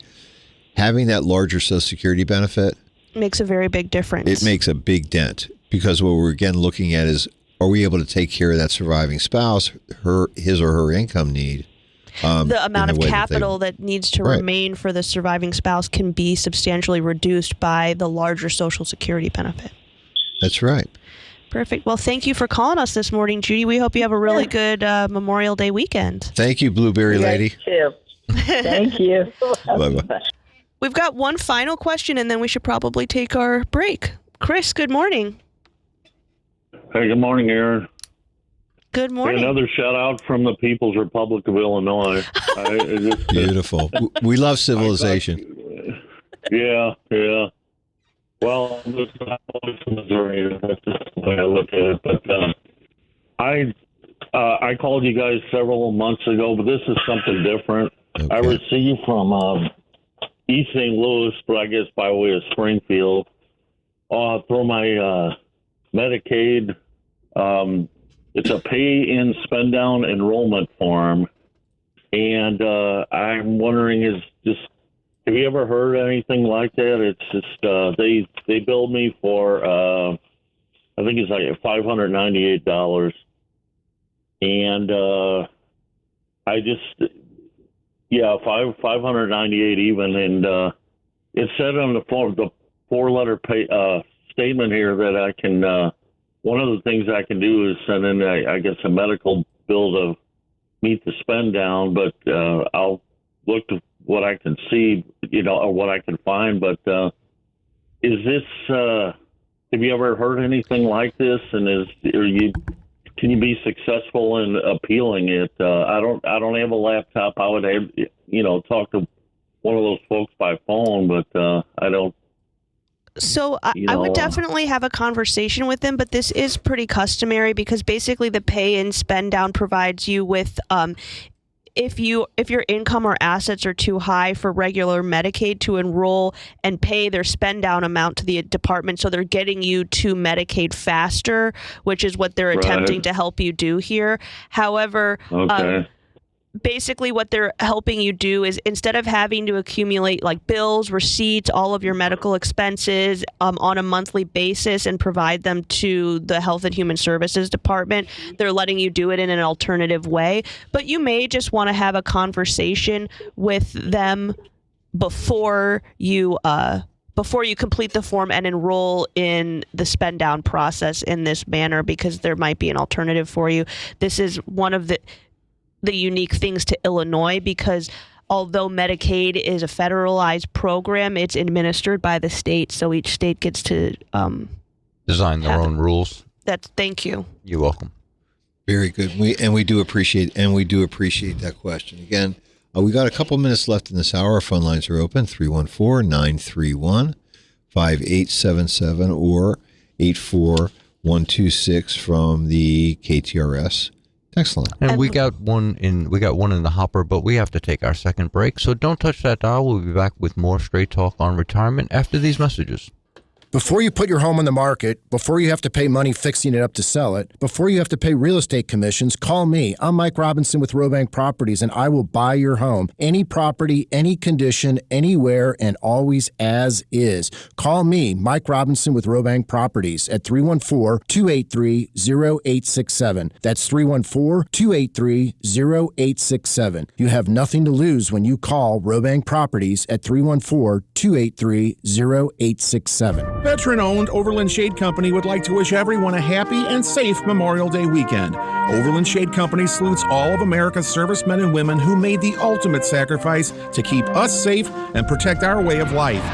Having that larger Social Security benefit makes a very big difference. It makes a big dent, because what we're again looking at is, are we able to take care of that surviving spouse, his or her income need? The amount of capital that needs to remain for the surviving spouse can be substantially reduced by the larger Social Security benefit. That's right. Perfect. Well, thank you for calling us this morning, Judy. We hope you have a really good Memorial Day weekend. Thank you, Blueberry Lady. Too. Thank you. Bye-bye. We've got one final question, and then we should probably take our break. Chris, good morning. Hey, good morning, Aaron. Good morning. Another shout out from the People's Republic of Illinois. Beautiful. We love civilization. Yeah. Well, I'm just not always from Missouri. That's just the way I look at it. But I called you guys several months ago, but this is something different. Okay. I received from East St. Louis, but I guess by way of Springfield, through my Medicaid. It's a pay-in, spend-down enrollment form, and I'm wondering, have you ever heard anything like that? It's just they billed me for I think it's like $598, and I just $598 even, and it said on the form, the 4-letter statement here that I can. One of the things I can do is send in, I guess, a medical bill to meet the spend down, but I'll look to what I can see, or what I can find. But is this? Have you ever heard anything like this? And can you be successful in appealing it? I don't have a laptop. I would have, talk to one of those folks by phone, but I don't. So I would definitely have a conversation with them, but this is pretty customary because basically the pay and spend down provides you with if your income or assets are too high for regular Medicaid to enroll and pay their spend down amount to the department, so they're getting you to Medicaid faster, which is what they're attempting to help you do here. However, basically what they're helping you do is, instead of having to accumulate like bills, receipts, all of your medical expenses on a monthly basis and provide them to the Health and Human Services Department, they're letting you do it in an alternative way. But you may just want to have a conversation with them before you complete the form and enroll in the spend down process in this manner, because there might be an alternative for you. This is one of the unique things to Illinois, because although Medicaid is a federalized program, it's administered by the state, so each state gets to design their own rules. Thank you. You're welcome. Very good. We do appreciate that question. Again, we got a couple minutes left in this hour. Our phone lines are open, 314-931-5877 or 84126 from the KTRS. Excellent. And we got one in the hopper, but we have to take our second break. So don't touch that dial. We'll be back with more Straight Talk on retirement after these messages. Before you put your home on the market, before you have to pay money fixing it up to sell it, before you have to pay real estate commissions, call me. I'm Mike Robinson with Robank Properties, and I will buy your home. Any property, any condition, anywhere, and always as is. Call me, Mike Robinson with Robank Properties at 314-283-0867. That's 314-283-0867. You have nothing to lose when you call Robank Properties at 314-283-0867. Veteran-owned Overland Shade Company would like to wish everyone a happy and safe Memorial Day weekend. Overland Shade Company salutes all of America's servicemen and women who made the ultimate sacrifice to keep us safe and protect our way of life.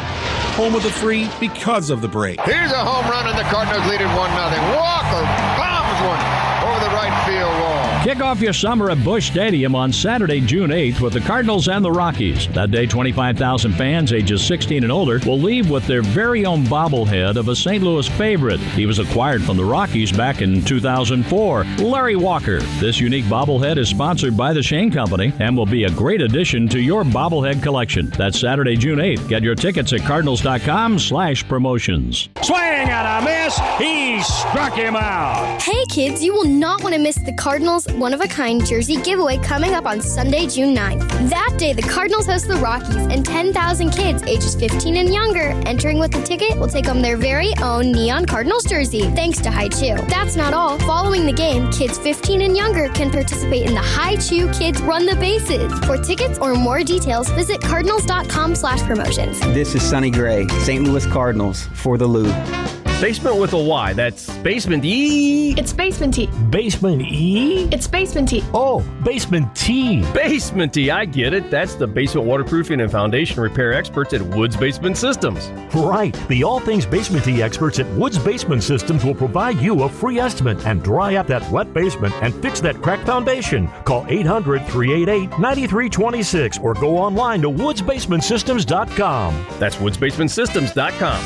home of the free because of the break. Here's a home run, and the Cardinals lead it 1-0. Walker bombs one over the right field wall. Kick off your summer at Busch Stadium on Saturday, June 8th with the Cardinals and the Rockies. That day, 25,000 fans ages 16 and older will leave with their very own bobblehead of a St. Louis favorite. He was acquired from the Rockies back in 2004, Larry Walker. This unique bobblehead is sponsored by the Shane Company and will be a great addition to your bobblehead collection. That's Saturday, June 8th. Get your tickets at cardinals.com/promotions. Swing and a miss. He struck him out. Hey kids, you will not want to miss the Cardinals one-of-a-kind jersey giveaway coming up on Sunday, June 9th. That day, the Cardinals host the Rockies, and 10,000 kids ages 15 and younger entering with a ticket will take home their very own neon Cardinals jersey, thanks to High Chew. That's not all. Following the game, kids 15 and younger can participate in the High Chew Kids Run the Bases. For tickets or more details, visit cardinals.com/promotions. This is Sonny Gray, St. Louis Cardinals, for the Lou. Basement with a Y. That's Basement E. It's Basement T. Basement E? It's Basement T. Oh, Basement T. Basement T. I get it. That's the basement waterproofing and foundation repair experts at Woods Basement Systems. Right. The All Things Basement T experts at Woods Basement Systems will provide you a free estimate and dry up that wet basement and fix that cracked foundation. Call 800-388-9326 or go online to woodsbasementsystems.com. That's woodsbasementsystems.com.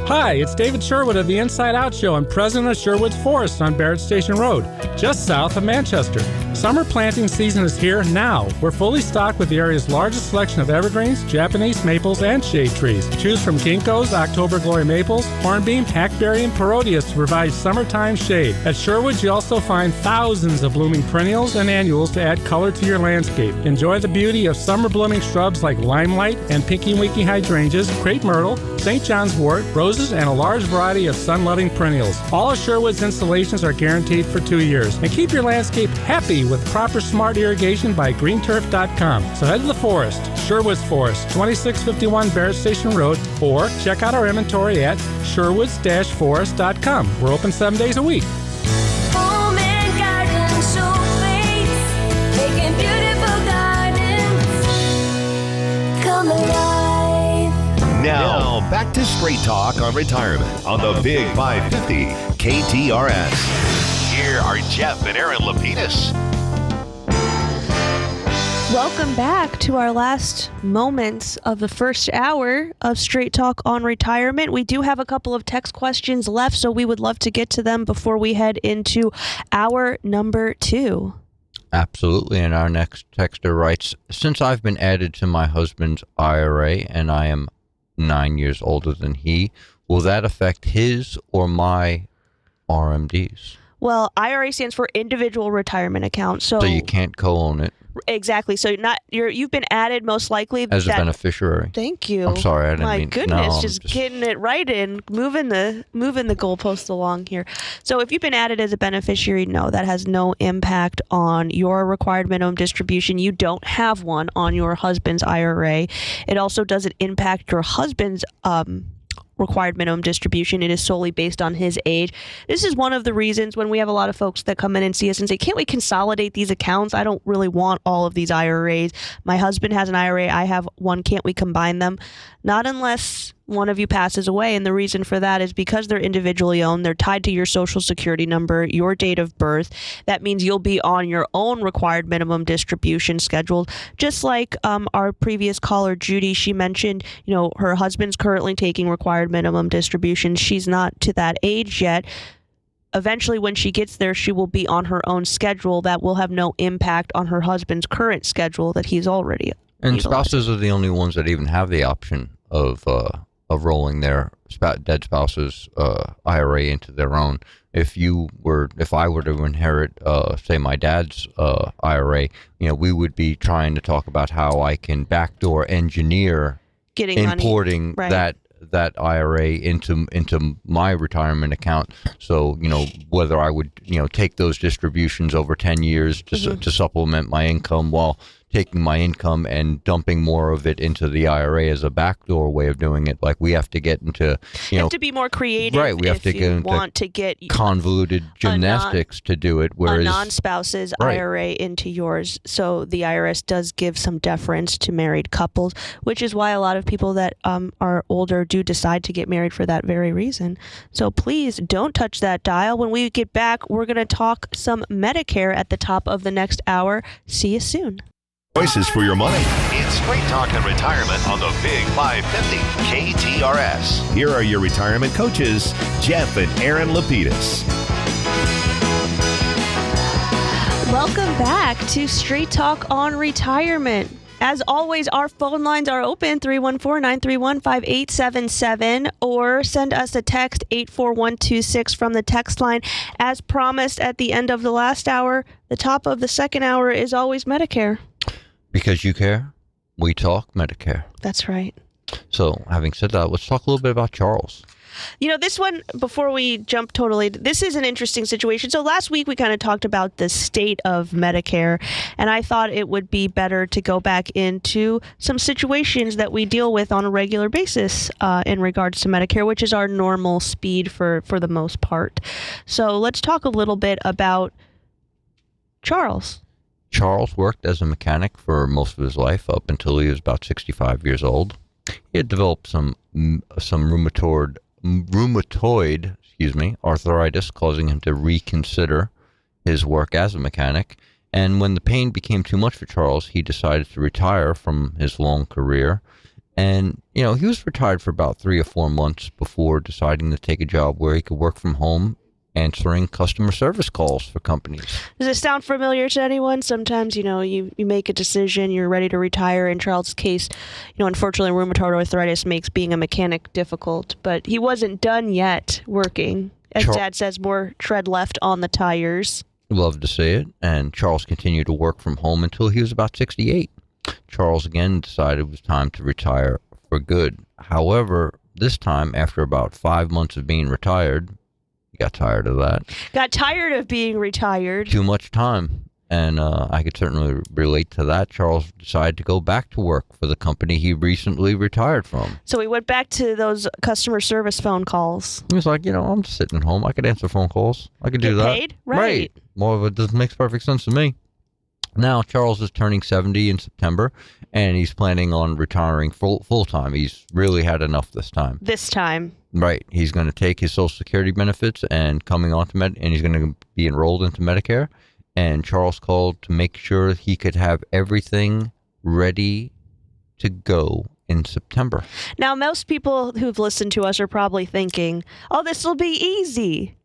Hi, it's David Sherwood of the Inside Out Show and president of Sherwood's Forest on Barrett Station Road, just south of Manchester. Summer planting season is here now. We're fully stocked with the area's largest selection of evergreens, Japanese maples, and shade trees. Choose from ginkgos, October glory maples, hornbeam, hackberry, and parodius to provide summertime shade. At Sherwood's, you also find thousands of blooming perennials and annuals to add color to your landscape. Enjoy the beauty of summer blooming shrubs like limelight and pinky winky hydrangeas, crepe myrtle, St. John's wort, roses, and a large variety of sun-loving perennials. All of Sherwood's installations are guaranteed for 2 years. And keep your landscape happy with proper smart irrigation by greenturf.com. So head to the forest, Sherwood's Forest, 2651 Barrett Station Road, or check out our inventory at sherwoods-forest.com. We're open 7 days a week. Home and garden showplace, making beautiful gardens come alive. Now, back to Straight Talk on Retirement on the Big 550 KTRS. Here are Jeff and Aaron Lapidus. Welcome back to our last moments of the first hour of Straight Talk on Retirement. We do have a couple of text questions left, so we would love to get to them before we head into hour number 2. Absolutely. And our next texter writes, since I've been added to my husband's IRA and I am 9 years older than he, will that affect his or my RMDs? Well, IRA stands for Individual Retirement Account. So you can't co-own it. Exactly. So you've been added most likely as a beneficiary. Thank you. I'm sorry, I didn't My mean. goodness, no, just getting it right and moving the goalposts along here. So if you've been added as a beneficiary, no, that has no impact on your required minimum distribution. You don't have one on your husband's IRA. It also doesn't impact your husband's required minimum distribution. It is solely based on his age. This is one of the reasons when we have a lot of folks that come in and see us and say, can't we consolidate these accounts? I don't really want all of these IRAs. My husband has an IRA. I have one. Can't we combine them? Not unless one of you passes away. And the reason for that is because they're individually owned. They're tied to your social security number, your date of birth. That means you'll be on your own required minimum distribution scheduled. Just like our previous caller, Judy, she mentioned, her husband's currently taking required minimum distribution. She's not to that age yet. Eventually, when she gets there, she will be on her own schedule. That will have no impact on her husband's current schedule that he's already. And spouses are the only ones that even have the option of rolling their dead spouse's IRA into their own. If I were to inherit, say, my dad's IRA, we would be trying to talk about how I can backdoor engineer importing money. that IRA into my retirement account. So, whether I would, take those distributions over 10 years to supplement my income while taking my income and dumping more of it into the IRA as a backdoor way of doing it. Like we have to get into, you have to be more creative. Right, we have to get into want to get convoluted gymnastics to do it. Whereas a non-spouse's right. IRA into yours. So the IRS does give some deference to married couples, which is why a lot of people that are older do decide to get married for that very reason. So please don't touch that dial. When we get back, we're going to talk some Medicare at the top of the next hour. See you soon. Choices for your money. It's Straight Talk and Retirement on the Big 550 KTRS. Here are your retirement coaches, Jeff and Aaron Lapidus. Welcome back to Straight Talk on Retirement. As always, our phone lines are open, 314-931-5877, or send us a text, 84126 from the text line. As promised at the end of the last hour, the top of the second hour is always Medicare. Because you care, we talk Medicare. That's right. So, having said that, let's talk a little bit about Charles. You know, this one, before we jump totally, this is an interesting situation. So last week we kind of talked about the state of Medicare, and I thought it would be better to go back into some situations that we deal with on a regular basis in regards to Medicare, which is our normal speed for the most part. So let's talk a little bit about Charles. Charles worked as a mechanic for most of his life up until he was about 65 years old. He had developed some rheumatoid arthritis, causing him to reconsider his work as a mechanic. And when the pain became too much for Charles, he decided to retire from his long career. And, you know, he was retired for about 3 or 4 months before deciding to take a job where he could work from home, answering customer service calls for companies. Does it sound familiar to anyone? Sometimes, you know, you make a decision, you're ready to retire. In Charles' case, you know, unfortunately, rheumatoid arthritis makes being a mechanic difficult, but he wasn't done yet working. As Dad says, more tread left on the tires. Love to see it. And Charles continued to work from home until he was about 68. Charles again decided it was time to retire for good. However, this time, after about 5 months of being retired, he got tired of that. Got tired of being retired. Too much time. And I could certainly relate to that. Charles decided to go back to work for the company he recently retired from. So he went back to those customer service phone calls. He was like, you know, I'm just sitting at home. I could answer phone calls. I could do that. Paid? Right. More of it just makes perfect sense to me. Now, Charles is turning 70 in September, and he's planning on retiring full-time. He's really had enough this time. Right. He's going to take his Social Security benefits and coming on to and he's going to be enrolled into Medicare. And Charles called to make sure he could have everything ready to go in September. Now, most people who've listened to us are probably thinking, oh, this will be easy.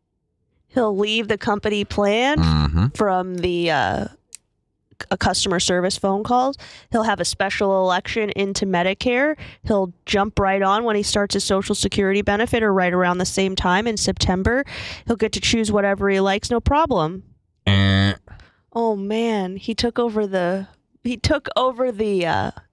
He'll leave the company plan from the a customer service phone calls. He'll have a special election into Medicare. He'll jump right on when he starts his Social Security benefit, or right around the same time in September. He'll get to choose whatever he likes, no problem. Oh man, he took over the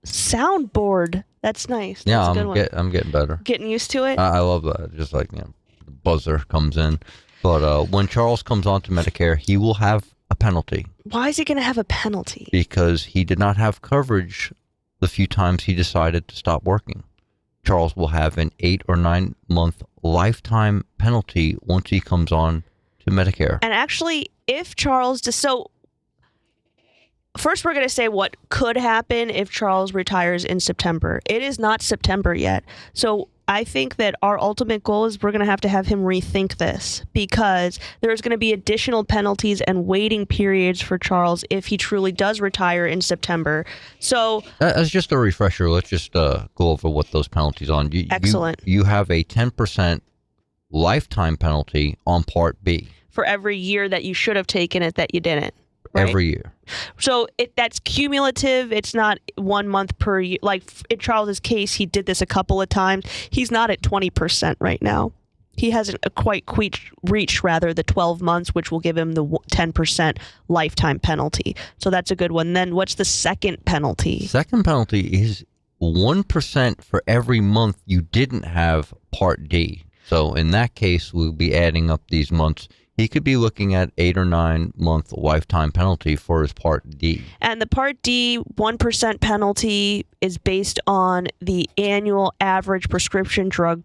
soundboard. That's nice. Yeah, That's a good one. I'm getting better. Getting used to it. I love that. Just like, you know, the buzzer comes in. But when Charles comes on to Medicare, he will have a penalty. Why is he going to have a penalty? Because he did not have coverage the few times he decided to stop working. Charles will have an 8 or 9 month lifetime penalty once he comes on to Medicare. And actually, if Charles first we're going to say what could happen if Charles retires in September. It is not September yet. So I think that our ultimate goal is we're going to have him rethink this, because there's going to be additional penalties and waiting periods for Charles if he truly does retire in September. So as just a refresher, let's just go over what those penalties are. Excellent. You have a 10% lifetime penalty on Part B. For every year that you should have taken it that you didn't. Right? Every year. So that's cumulative. It's not 1 month per year. Like in Charles's case, he did this a couple of times. He's not at 20% right now. He hasn't quite reached the 12 months, which will give him the 10% lifetime penalty. So that's a good one. Then what's the second penalty? Second penalty is 1% for every month you didn't have Part D. So in that case, we'll be adding up these months. He could be looking at 8 or 9 month lifetime penalty for his Part D. And the Part D 1% penalty is based on the annual average prescription drug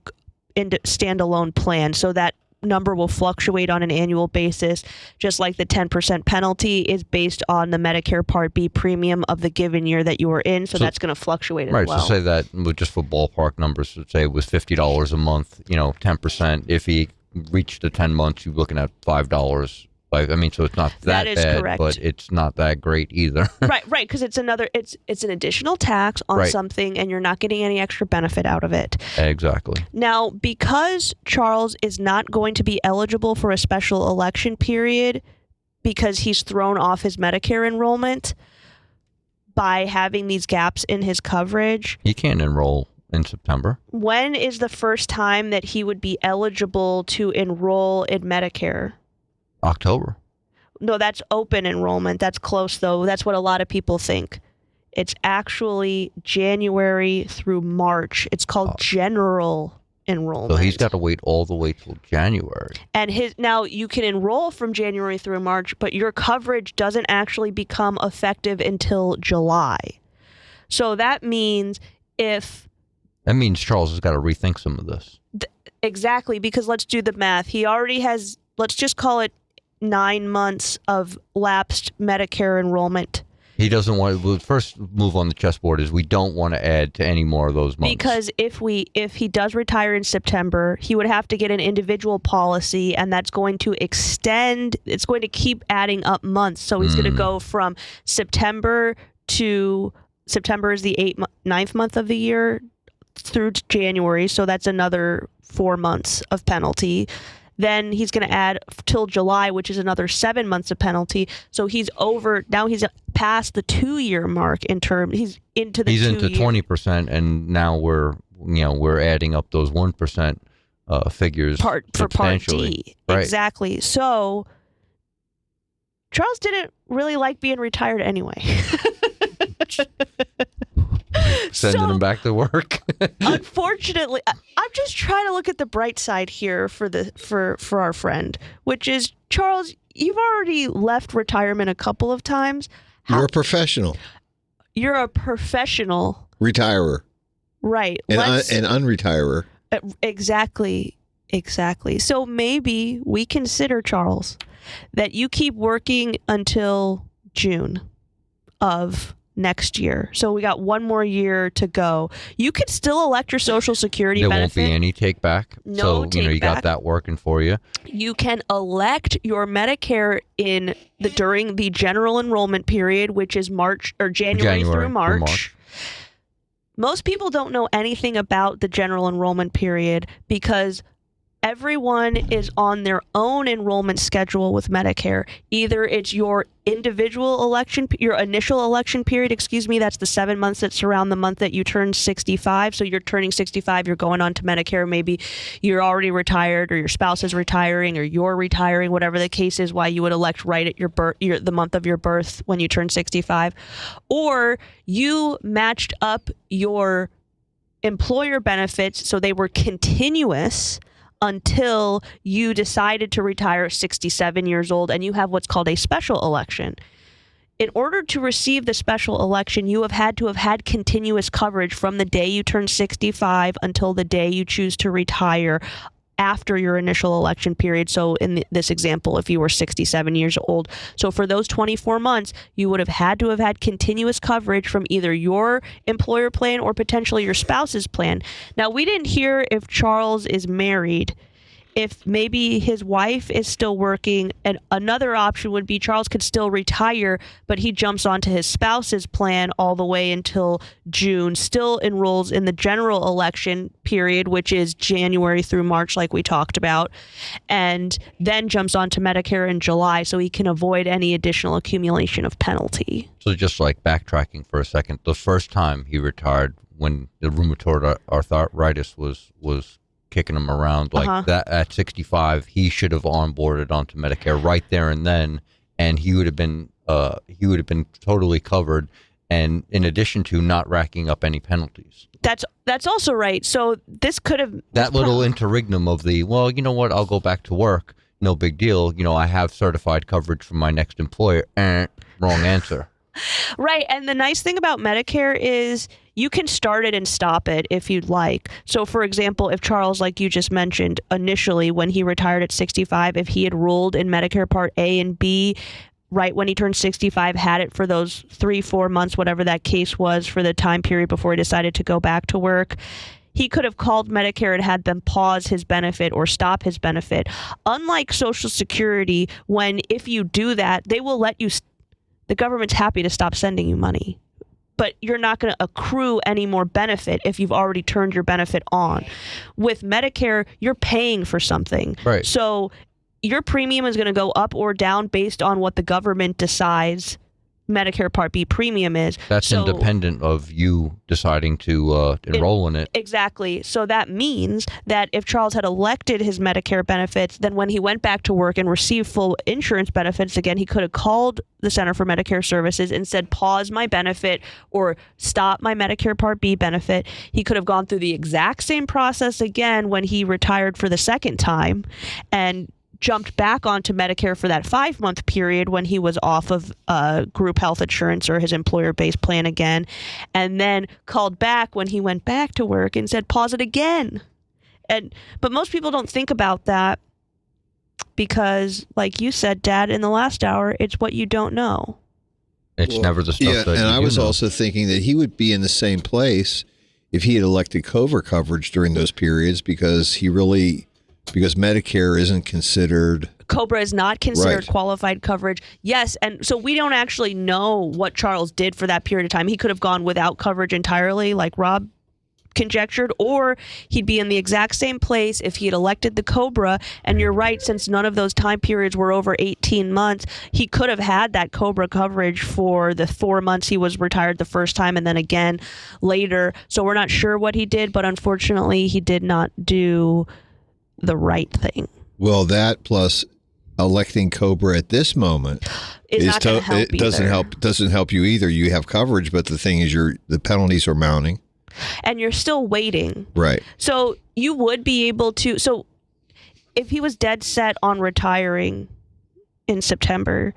standalone plan. So that number will fluctuate on an annual basis, just like the 10% penalty is based on the Medicare Part B premium of the given year that you were in. So that's going to fluctuate as well. Right. So say that just for ballpark numbers, say it was $50 a month, 10%. If he reached the 10 months, you're looking at $5. I mean, so it's not that bad, correct. but it's not that great either. Right, because it's an additional tax on something, and you're not getting any extra benefit out of it. Exactly. Now, because Charles is not going to be eligible for a special election period because he's thrown off his Medicare enrollment by having these gaps in his coverage, he can't enroll in September. When is the first time that he would be eligible to enroll in Medicare? October. No, that's open enrollment. That's close, though. That's what a lot of people think. It's actually January through March. It's called general enrollment. So he's got to wait all the way till January. And now you can enroll from January through March, but your coverage doesn't actually become effective until July. So that means Charles has got to rethink some of this. Exactly, because let's do the math. He already has, let's just call it 9 months of lapsed Medicare enrollment. He doesn't want to. The first move on the chessboard is we don't want to add to any more of those months. Because if he does retire in September, he would have to get an individual policy, and that's going to extend. It's going to keep adding up months. So he's going to go from September is the 9th month of the year through January. So that's another 4 months of penalty. Then he's going to add till July, which is another 7 months of penalty. So he's past the 2-year mark in term. He's into 20%, and now we're adding up those 1% figures for Part D. Right. Exactly. So Charles didn't really like being retired anyway. Sending him back to work. Unfortunately, I'm just trying to look at the bright side here for our friend, which is, Charles, you've already left retirement a couple of times. You're a professional. You're a professional. Retirer. Right. And unretirer. Exactly. So maybe we consider, Charles, that you keep working until June of next year. So we got 1 more year to go. You could still elect your Social Security benefit. There won't be any take back. No take back. You got that working for you. You can elect your Medicare during the general enrollment period, which is January through March. Most people don't know anything about the general enrollment period because everyone is on their own enrollment schedule with Medicare. Either it's your initial election period, that's the 7 months that surround the month that you turn 65. So you're turning 65, you're going on to Medicare. Maybe you're already retired, or your spouse is retiring, or you're retiring, whatever the case is, why you would elect right at your birth, the month of your birth when you turn 65. Or you matched up your employer benefits so they were continuous until you decided to retire at 67 years old, and you have what's called a special election. In order to receive the special election, you have had to have had continuous coverage from the day you turn 65 until the day you choose to retire after your initial election period. So in this example, if you were 67 years old. So for those 24 months, you would have had continuous coverage from either your employer plan or potentially your spouse's plan. Now, we didn't hear if Charles is married. If maybe his wife is still working, and another option would be Charles could still retire, but he jumps onto his spouse's plan all the way until June, still enrolls in the general election period, which is January through March, like we talked about, and then jumps onto Medicare in July so he can avoid any additional accumulation of penalty. So just like backtracking for a second, the first time he retired when the rheumatoid arthritis was kicking him around like that at 65, he should have onboarded onto Medicare right there and then, and he would have been totally covered and in addition to not racking up any penalties. That's also right. So this could have That little interregnum of the, well, you know what, I'll go back to work. No big deal. You know, I have certified coverage from my next employer. Wrong answer. Right. And the nice thing about Medicare is you can start it and stop it if you'd like. So, for example, if Charles, like you just mentioned, initially when he retired at 65, if he had enrolled in Medicare Part A and B right when he turned 65, had it for those 3-4 months, whatever that case was for the time period before he decided to go back to work, he could have called Medicare and had them pause his benefit or stop his benefit. Unlike Social Security, when if you do that, they will let you, the government's happy to stop sending you money. But you're not going to accrue any more benefit if you've already turned your benefit on. With Medicare, you're paying for something. Right. So your premium is going to go up or down based on what the government decides Medicare Part B premium is. That's independent of you deciding to enroll in it. Exactly. So that means that if Charles had elected his Medicare benefits, then when he went back to work and received full insurance benefits again, he could have called the Center for Medicare Services and said, pause my benefit or stop my Medicare Part B benefit. He could have gone through the exact same process again when he retired for the second time and jumped back onto Medicare for that 5-month period when he was off of group health insurance or his employer-based plan again, and then called back when he went back to work and said, pause it again. But most people don't think about that because, like you said, Dad, in the last hour, it's what you don't know. It's never the stuff that you and I was know. also thinking that he would be in the same place if he had elected COBRA coverage during those periods because Medicare isn't considered. COBRA is not considered Right. qualified coverage. Yes, and so we don't actually know what Charles did for that period of time. He could have gone without coverage entirely, like Rob conjectured, or he'd be in the exact same place if he had elected the COBRA. And you're right, since none of those time periods were over 18 months, he could have had that COBRA coverage for the 4 months he was retired the first time and then again later. So we're not sure what he did, but unfortunately he did not do the right thing. Well, that plus electing COBRA at this moment It's not gonna help it doesn't either. doesn't help you either. You have coverage, but the thing is, the penalties are mounting. And you're still waiting. Right. So you would be able to. So if he was dead set on retiring in September,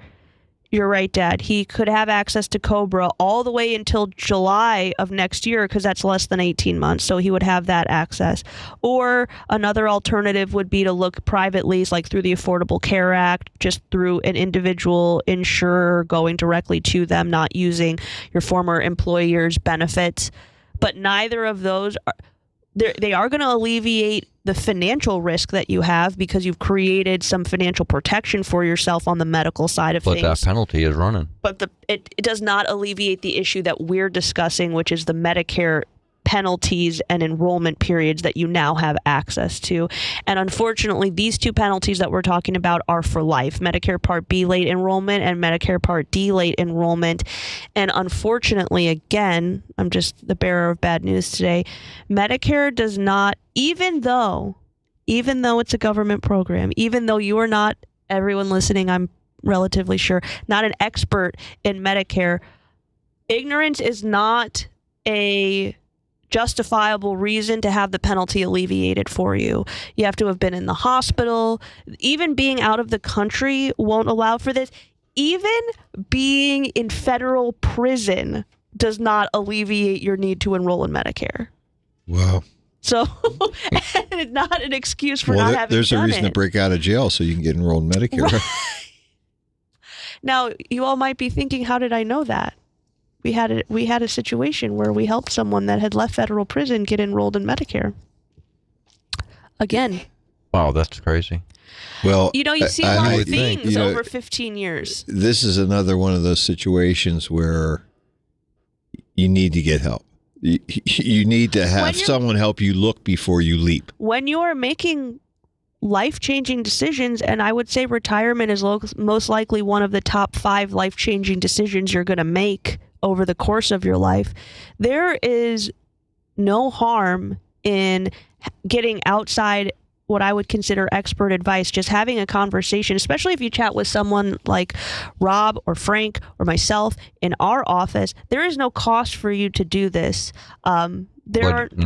you're right, Dad. He could have access to COBRA all the way until July of next year because that's less than 18 months. So he would have that access. Or another alternative would be to look privately, like through the Affordable Care Act, just through an individual insurer going directly to them, not using your former employer's benefits. But neither of those they are going to alleviate the financial risk that you have because you've created some financial protection for yourself on the medical side of But things. that penalty is running. But it does not alleviate the issue that we're discussing, which is the Medicare penalties and enrollment periods that you now have access to. And unfortunately, these two penalties that we're talking about are for life: Medicare Part B late enrollment and Medicare Part D late enrollment. And unfortunately, again, I'm just the bearer of bad news today, Medicare does not, even though it's a government program, even though you are not, everyone listening, I'm relatively sure, not an expert in Medicare, ignorance is not a justifiable reason to have the penalty alleviated for you. You have to have been in the hospital. Even being out of the country won't allow for this. Even being in federal prison does not alleviate your need to enroll in Medicare. Wow. So it's not an excuse for not having there's a done reason it. to break out of jail so you can get enrolled in Medicare. Right. Now, you all might be thinking, how did I know that? We had a situation where we helped someone that had left federal prison get enrolled in Medicare. Again. Wow, that's crazy. Well, you see a lot of things you know, over 15 years. This is another one of those situations where you need to get help. You need to have someone help you look before you leap. When you are making life-changing decisions, and I would say retirement is most likely one of the top 5 life-changing decisions you're going to make over the course of your life, there is no harm in getting outside what I would consider expert advice, just having a conversation, especially if you chat with someone like Rob or Frank or myself in our office. There is no cost for you to do this. In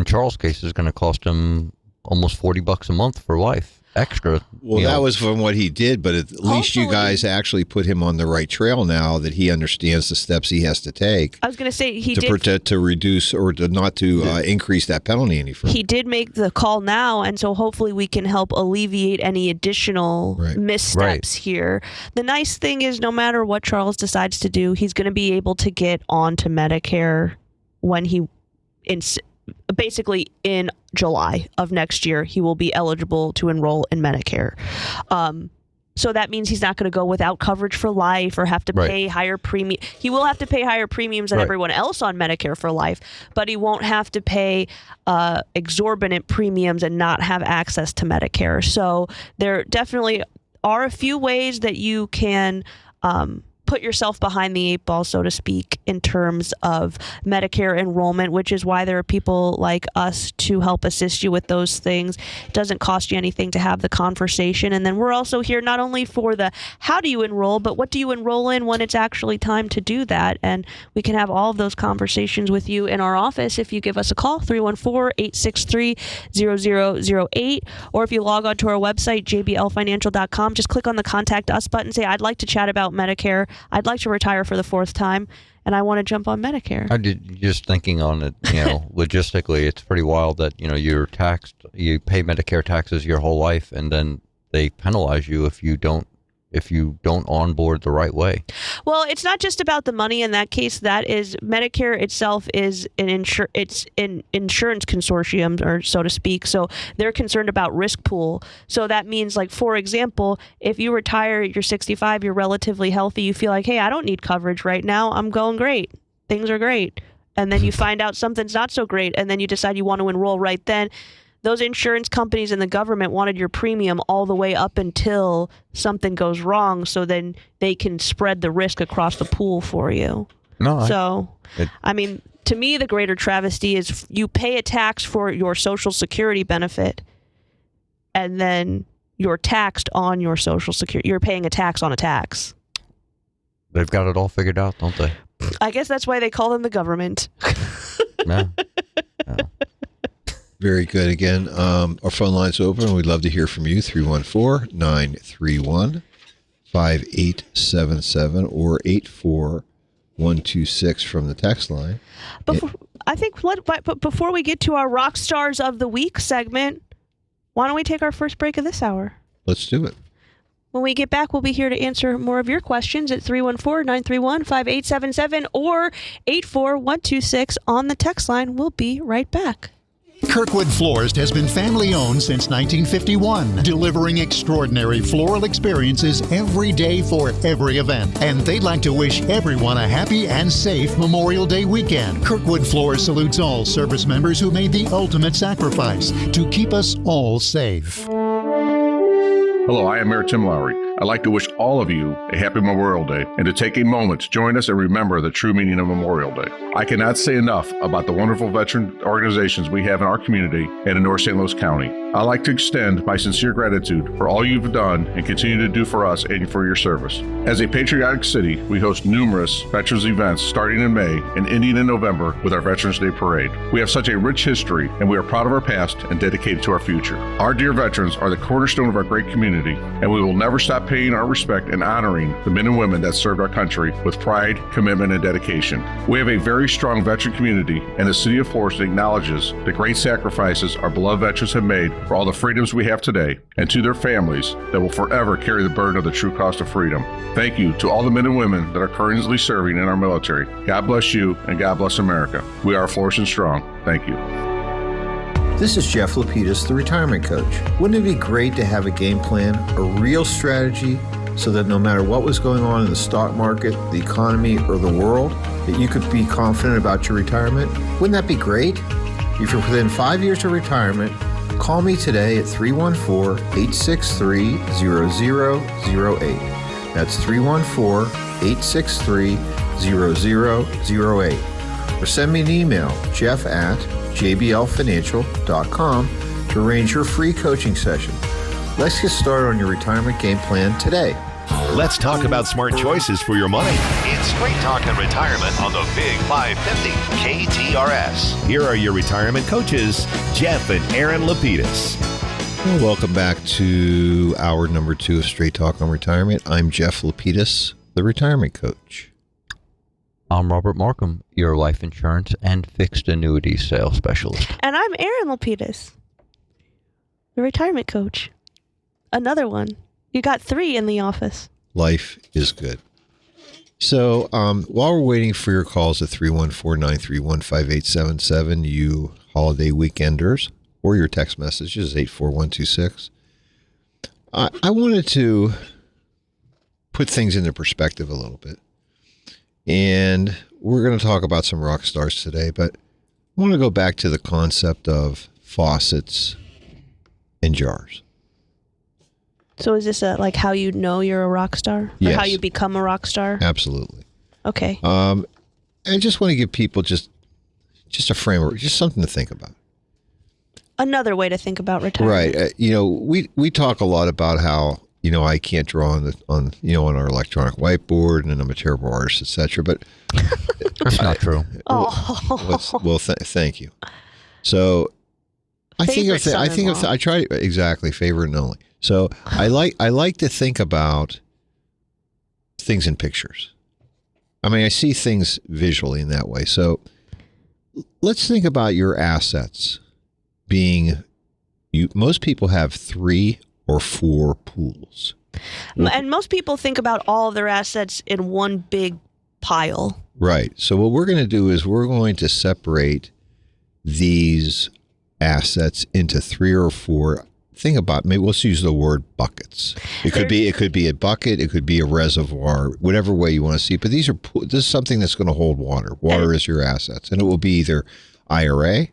Charles' case, it's going to cost him almost $40 a month for life extra. Well, that was from what he did, but at least you guys actually put him on the right trail now that he understands the steps he has to take. I was going to say to reduce or not to increase that penalty any further. He did make the call now, and so hopefully we can help alleviate any additional missteps here. The nice thing is, no matter what Charles decides to do, he's going to be able to get onto Medicare when basically in July of next year. He will be eligible to enroll in Medicare. So that means he's not going to go without coverage for life or have to pay higher premium. He will have to pay higher premiums than everyone else on Medicare for life, but he won't have to pay exorbitant premiums and not have access to Medicare. So there definitely are a few ways that you can put yourself behind the eight ball, so to speak, in terms of Medicare enrollment, which is why there are people like us to help assist you with those things. It doesn't cost you anything to have the conversation. And then we're also here not only for the how do you enroll, but what do you enroll in when it's actually time to do that. And we can have all of those conversations with you in our office if you give us a call, 314-863-0008, or if you log on to our website, jblfinancial.com, just click on the Contact Us button, say, I'd like to chat about Medicare. I'd like to retire for the fourth time, and I want to jump on Medicare. I did just thinking on it, logistically, it's pretty wild that, you're taxed, you pay Medicare taxes your whole life, and then they penalize you if you don't onboard the right way. Well, it's not just about the money in that case. That is, Medicare itself is an insurance consortium, or so to speak. So they're concerned about risk pool. So that means, like, for example, if you retire, you're 65, you're relatively healthy, you feel like, hey, I don't need coverage right now. I'm going great. Things are great. And then you find out something's not so great, and then you decide you want to enroll right then. Those insurance companies and the government wanted your premium all the way up until something goes wrong, so then they can spread the risk across the pool for you. To me, the greater travesty is you pay a tax for your Social Security benefit, and then you're taxed on your Social Security. You're paying a tax on a tax. They've got it all figured out, don't they? I guess that's why they call them the government. No. Very good. Again, our phone line's open. We'd love to hear from you. 314-931-5877 or 84126 from the text line. Before we get to our Rock Stars of the Week segment, why don't we take our first break of this hour? Let's do it. When we get back, we'll be here to answer more of your questions at 314-931-5877 or 84126 on the text line. We'll be right back. Kirkwood Florist has been family-owned since 1951, delivering extraordinary floral experiences every day for every event. And they'd like to wish everyone a happy and safe Memorial Day weekend. Kirkwood Florist salutes all service members who made the ultimate sacrifice to keep us all safe. Hello, I am Mayor Tim Lowry. I'd like to wish all of you a happy Memorial Day and to take a moment to join us and remember the true meaning of Memorial Day. I cannot say enough about the wonderful veteran organizations we have in our community and in North St. Louis County. I'd like to extend my sincere gratitude for all you've done and continue to do for us and for your service. As a patriotic city, we host numerous veterans events starting in May and ending in November with our Veterans Day Parade. We have such a rich history, and we are proud of our past and dedicated to our future. Our dear veterans are the cornerstone of our great community, and we will never stop paying our respect and honoring the men and women that served our country with pride, commitment, and dedication. We have a very strong veteran community, and the City of Florissant acknowledges the great sacrifices our beloved veterans have made for all the freedoms we have today, and to their families that will forever carry the burden of the true cost of freedom. Thank you to all the men and women that are currently serving in our military. God bless you, and God bless America. We are Florissant Strong. Thank you. This is Jeff Lapidus, the retirement coach. Wouldn't it be great to have a game plan, a real strategy, so that no matter what was going on in the stock market, the economy, or the world, that you could be confident about your retirement? Wouldn't that be great? If you're within 5 years of retirement, call me today at 314-863-0008. That's 314-863-0008. Or send me an email, jeff@jblfinancial.com, to to arrange your free coaching session. Let's get started on your retirement game plan today. Let's talk about smart choices for your money. It's Straight Talk and Retirement on the Big 550 KTRS. Here are your retirement coaches, Jeff and Aaron Lapidus. Well, welcome back to hour number 2 of Straight Talk on Retirement. I'm Jeff Lapidus, the retirement coach. I'm Robert Markham, your life insurance and fixed annuity sales specialist. And I'm Aaron Lapidus, the retirement coach. Another one. You got 3 in the office. Life is good. So while we're waiting for your calls at 314-931-5877, you holiday weekenders, or your text messages, 84126, I wanted to put things into perspective a little bit. And we're going to talk about some rock stars today, but I want to go back to the concept of faucets and jars. So is this like how you know you're a rock star? Or Yes. how you become a rock star? Absolutely. Okay. I just want to give people just a framework, just something to think about. Another way to think about retirement. Right. We talk a lot about how, I can't draw on our electronic whiteboard and I'm a terrible artist, etc. But that's not true. Thank you. So I try exactly favorite and only. So I like to think about things in pictures. I mean, I see things visually in that way. So let's think about your assets being, most people have 3 or 4 pools. And most people think about all of their assets in one big pile. Right. So what we're going to do is we're going to separate these assets into 3 or 4. Think about, maybe let's use the word buckets. It could be a bucket, it could be a reservoir, whatever way you want to see it. But this is something that's going to hold water. Water is your assets, and it will be either IRA,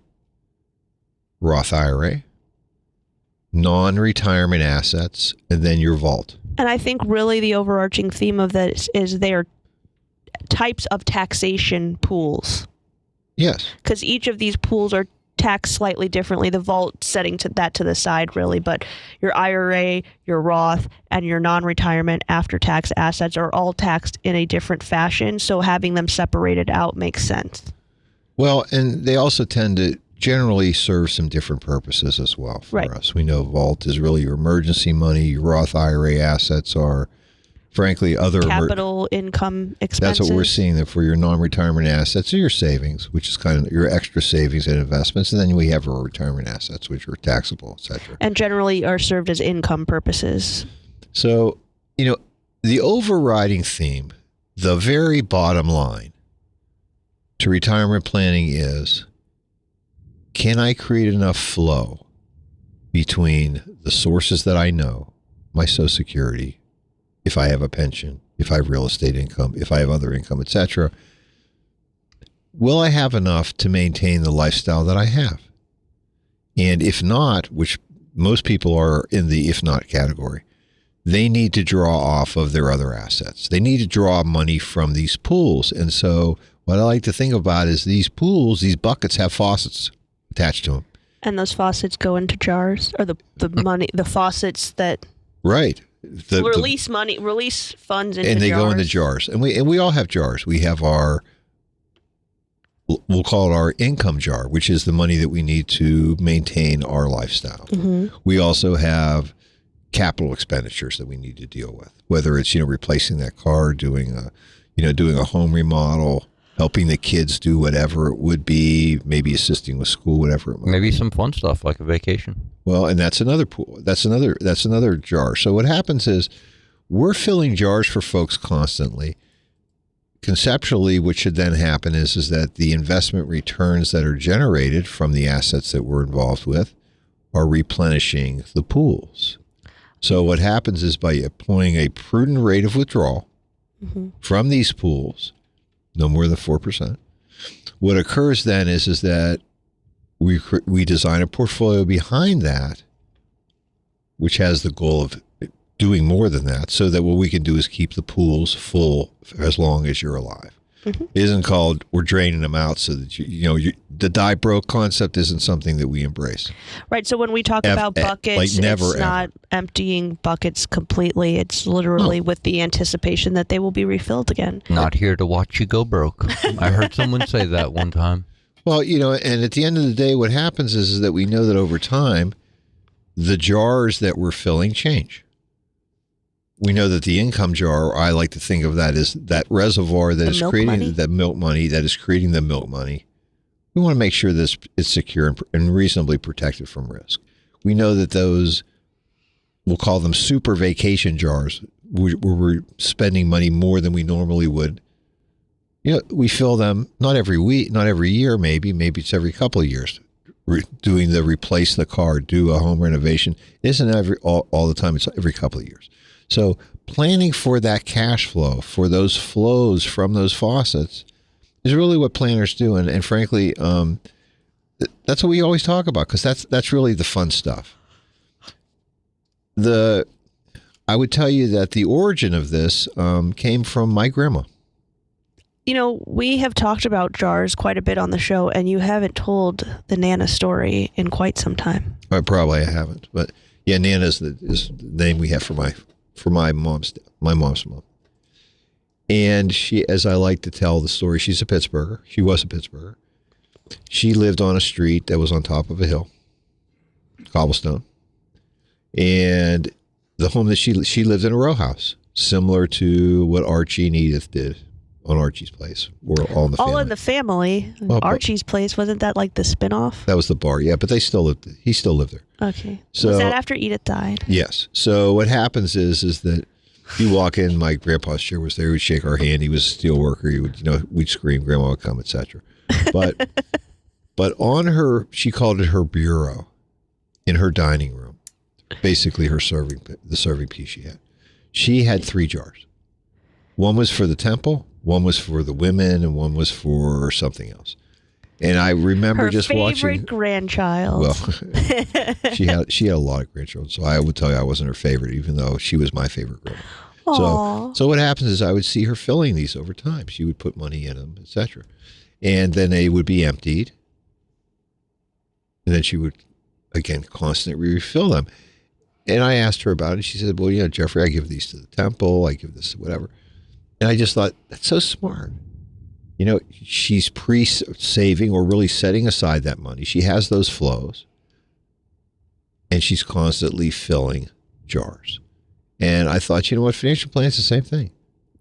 Roth IRA, non-retirement assets, and then your vault. And I think really the overarching theme of this is their types of taxation pools. Yes. Because each of these pools are taxed slightly differently. The vault setting to the side really, but your IRA, your Roth, and your non-retirement after-tax assets are all taxed in a different fashion. So having them separated out makes sense. Well, and they also tend to generally serve some different purposes as well for us. We know vault is really your emergency money. Your Roth IRA assets are, frankly, other capital income expenses. That's what we're seeing there for your non-retirement assets or your savings, which is kind of your extra savings and investments. And then we have our retirement assets, which are taxable, etc. And generally are served as income purposes. So, the overriding theme, the very bottom line to retirement planning is, can I create enough flow between the sources that I know, my Social Security, if I have a pension, if I have real estate income, if I have other income, etc., will I have enough to maintain the lifestyle that I have? And if not, which most people are in the if not category, they need to draw off of their other assets. They need to draw money from these pools. And so what I like to think about is these pools, these buckets have faucets attached to them. And those faucets go into jars, or the money, the faucets that release funds into jars. And they go into jars. And we all have jars. We have we'll call it our income jar, which is the money that we need to maintain our lifestyle. Mm-hmm. We also have capital expenditures that we need to deal with, whether it's, replacing that car, doing a home remodel, helping the kids do whatever it would be, maybe assisting with school, whatever it might be. Maybe some fun stuff like a vacation. Well, and that's another pool. That's another jar. So what happens is we're filling jars for folks constantly. Conceptually, what should then happen is that the investment returns that are generated from the assets that we're involved with are replenishing the pools. So what happens is by applying a prudent rate of withdrawal from these pools, no more than 4%. What occurs then is that we design a portfolio behind that, which has the goal of doing more than that, so that what we can do is keep the pools full as long as you're alive. It isn't called we're draining them out so that the die broke concept isn't something that we embrace. Right. So when we talk about buckets, it's not emptying buckets completely. It's literally with the anticipation that they will be refilled again. Not here to watch you go broke. I heard someone say that one time. Well, and at the end of the day, what happens is that we know that over time, the jars that we're filling change. We know that the income jar, I like to think of that as that reservoir that is creating that milk money, that is creating the milk money. We want to make sure this is secure and reasonably protected from risk. We know that those, we'll call them super vacation jars, where we're spending money more than we normally would. We fill them not every week, not every year, maybe it's every couple of years. Doing the replace the car, do a home renovation isn't all the time. It's every couple of years. So planning for that cash flow, for those flows from those faucets, is really what planners do. And frankly, that's what we always talk about, because that's really the fun stuff. I would tell you that the origin of this came from my grandma. We have talked about jars quite a bit on the show, and you haven't told the Nana story in quite some time. Probably I haven't, but yeah, Nana is the name we have for my mom's mom. And she, as I like to tell the story, she's a Pittsburgher. She was a Pittsburgher. She lived on a street that was on top of a hill, cobblestone. And the home that she lived in a row house, similar to what Archie and Edith did on Archie's place. We're all in the family. All in the family. Well, Archie's place, wasn't that like the spinoff? That was the bar, yeah, but he still lived there. Okay. So, was that after Edith died? Yes. So what happens is that you walk in, my grandpa's chair was there, we'd shake our hand, he was a steel worker, he would, we'd scream, Grandma would come, etc. But on her, she called it her bureau in her dining room, basically the serving piece she had 3 jars. One was for the temple, one was for the women, and one was for something else. And I remember just watching. Her favorite grandchild. Well, she had a lot of grandchildren, so I would tell you I wasn't her favorite, even though she was my favorite grandma. So what happens is I would see her filling these over time. She would put money in them, etc. And then they would be emptied. And then she would, again, constantly refill them. And I asked her about it. She said, well, Jeffrey, I give these to the temple. I give this to whatever. And I just thought, that's so smart. She's pre-saving or really setting aside that money. She has those flows. And she's constantly filling jars. And I thought, financial plan's the same thing.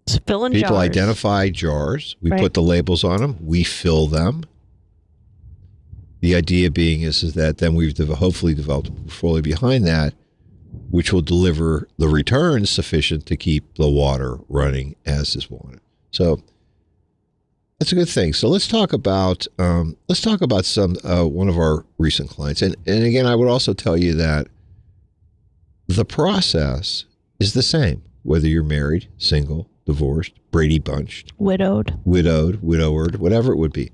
It's filling People jars. identify jars. We put the labels on them. We fill them. The idea being is that then we've hopefully developed a portfolio behind that, which will deliver the returns sufficient to keep the water running as is wanted. So that's a good thing. So let's talk about some one of our recent clients. And again, I would also tell you that the process is the same, whether you're married, single, divorced, Brady bunched, widowed, widowered, whatever it would be.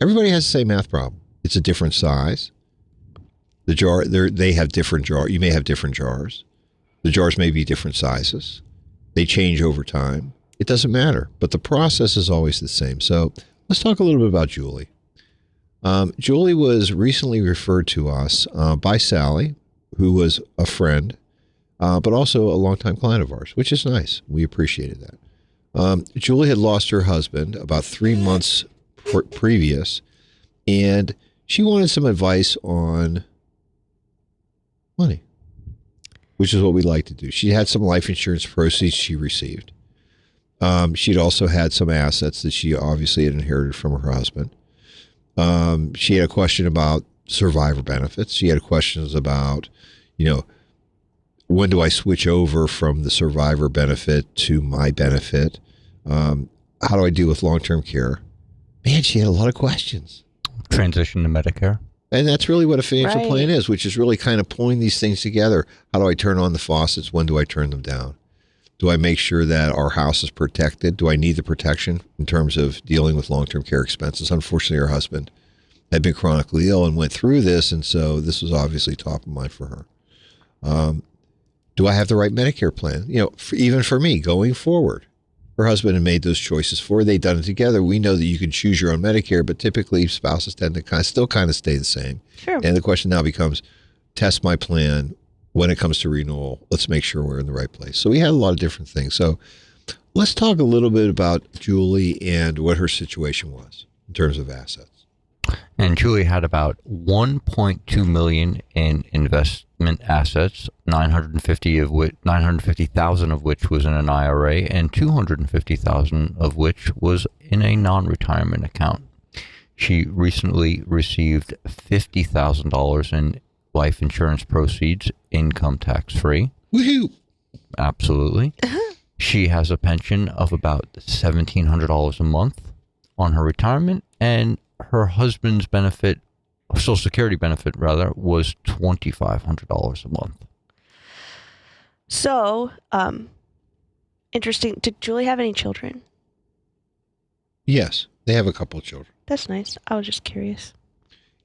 Everybody has the same math problem. It's a different size. The jar, they have different jars. You may have different jars. The jars may be different sizes. They change over time. It doesn't matter, but the process is always the same. So let's talk a little bit about Julie. Julie was recently referred to us by Sally, who was a friend, but also a longtime client of ours, which is nice. We appreciated that. Julie had lost her husband about 3 months previous, and she wanted some advice on money, which is what we like to do. She had some life insurance proceeds she received. She'd also had some assets that she obviously had inherited from her husband. She had a question about survivor benefits. She had questions about, when do I switch over from the survivor benefit to my benefit? How do I deal with long-term care? Man, she had a lot of questions. Transition to Medicare. And that's really what a financial plan is, which is really kind of pulling these things together. How do I turn on the faucets? When do I turn them down? Do I make sure that our house is protected? Do I need the protection in terms of dealing with long-term care expenses? Unfortunately, her husband had been chronically ill and went through this, and so this was obviously top of mind for her. Do I have the right Medicare plan? Even for me going forward, her husband had made those choices for her. They'd done it together. We know that you can choose your own Medicare, but typically spouses tend to still stay the same. Sure. And the question now becomes, test my plan when it comes to renewal. Let's make sure we're in the right place. So we had a lot of different things. So let's talk a little bit about Julie and what her situation was in terms of assets. And Julie had about $1.2 million in investment assets, $950,000 of which was in an IRA, and $250,000 of which was in a non-retirement account. She recently received $50,000 in life insurance proceeds, income tax-free. Woohoo! Absolutely. She has a pension of about $1,700 a month on her retirement, and her husband's benefit, Social Security benefit rather, was $2,500 a month. So, interesting. Did Julie have any children? Yes, they have a couple of children. That's nice. I was just curious.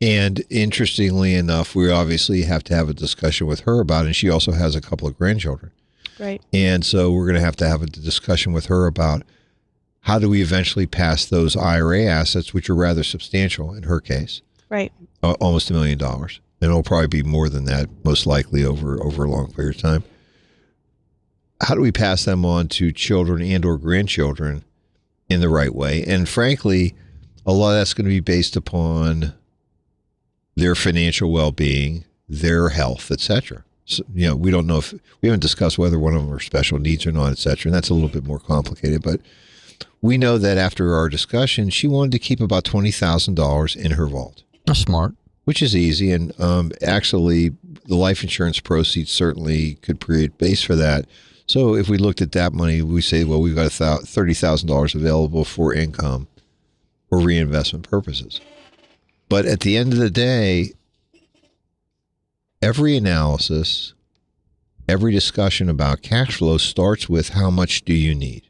And interestingly enough, we obviously have to have a discussion with her about it. And she also has a couple of grandchildren. Right. And so we're going to have a discussion with her about how do we eventually pass those IRA assets, which are rather substantial in her case. Right. Almost $1 million. And it'll probably be more than that, most likely over a long period of time. How do we pass them on to children and or grandchildren in the right way? And frankly, a lot of that's going to be based upon their financial well-being, their health, etc. So, we don't know if we haven't discussed whether one of them are special needs or not, etc. And that's a little bit more complicated. But we know that after our discussion, she wanted to keep about $20,000 in her vault. That's smart. Which is easy. And actually, the life insurance proceeds certainly could create base for that. So if we looked at that money, we say, well, we've got $30,000 available for income or reinvestment purposes. But at the end of the day, every analysis, every discussion about cash flow starts with how much do you need?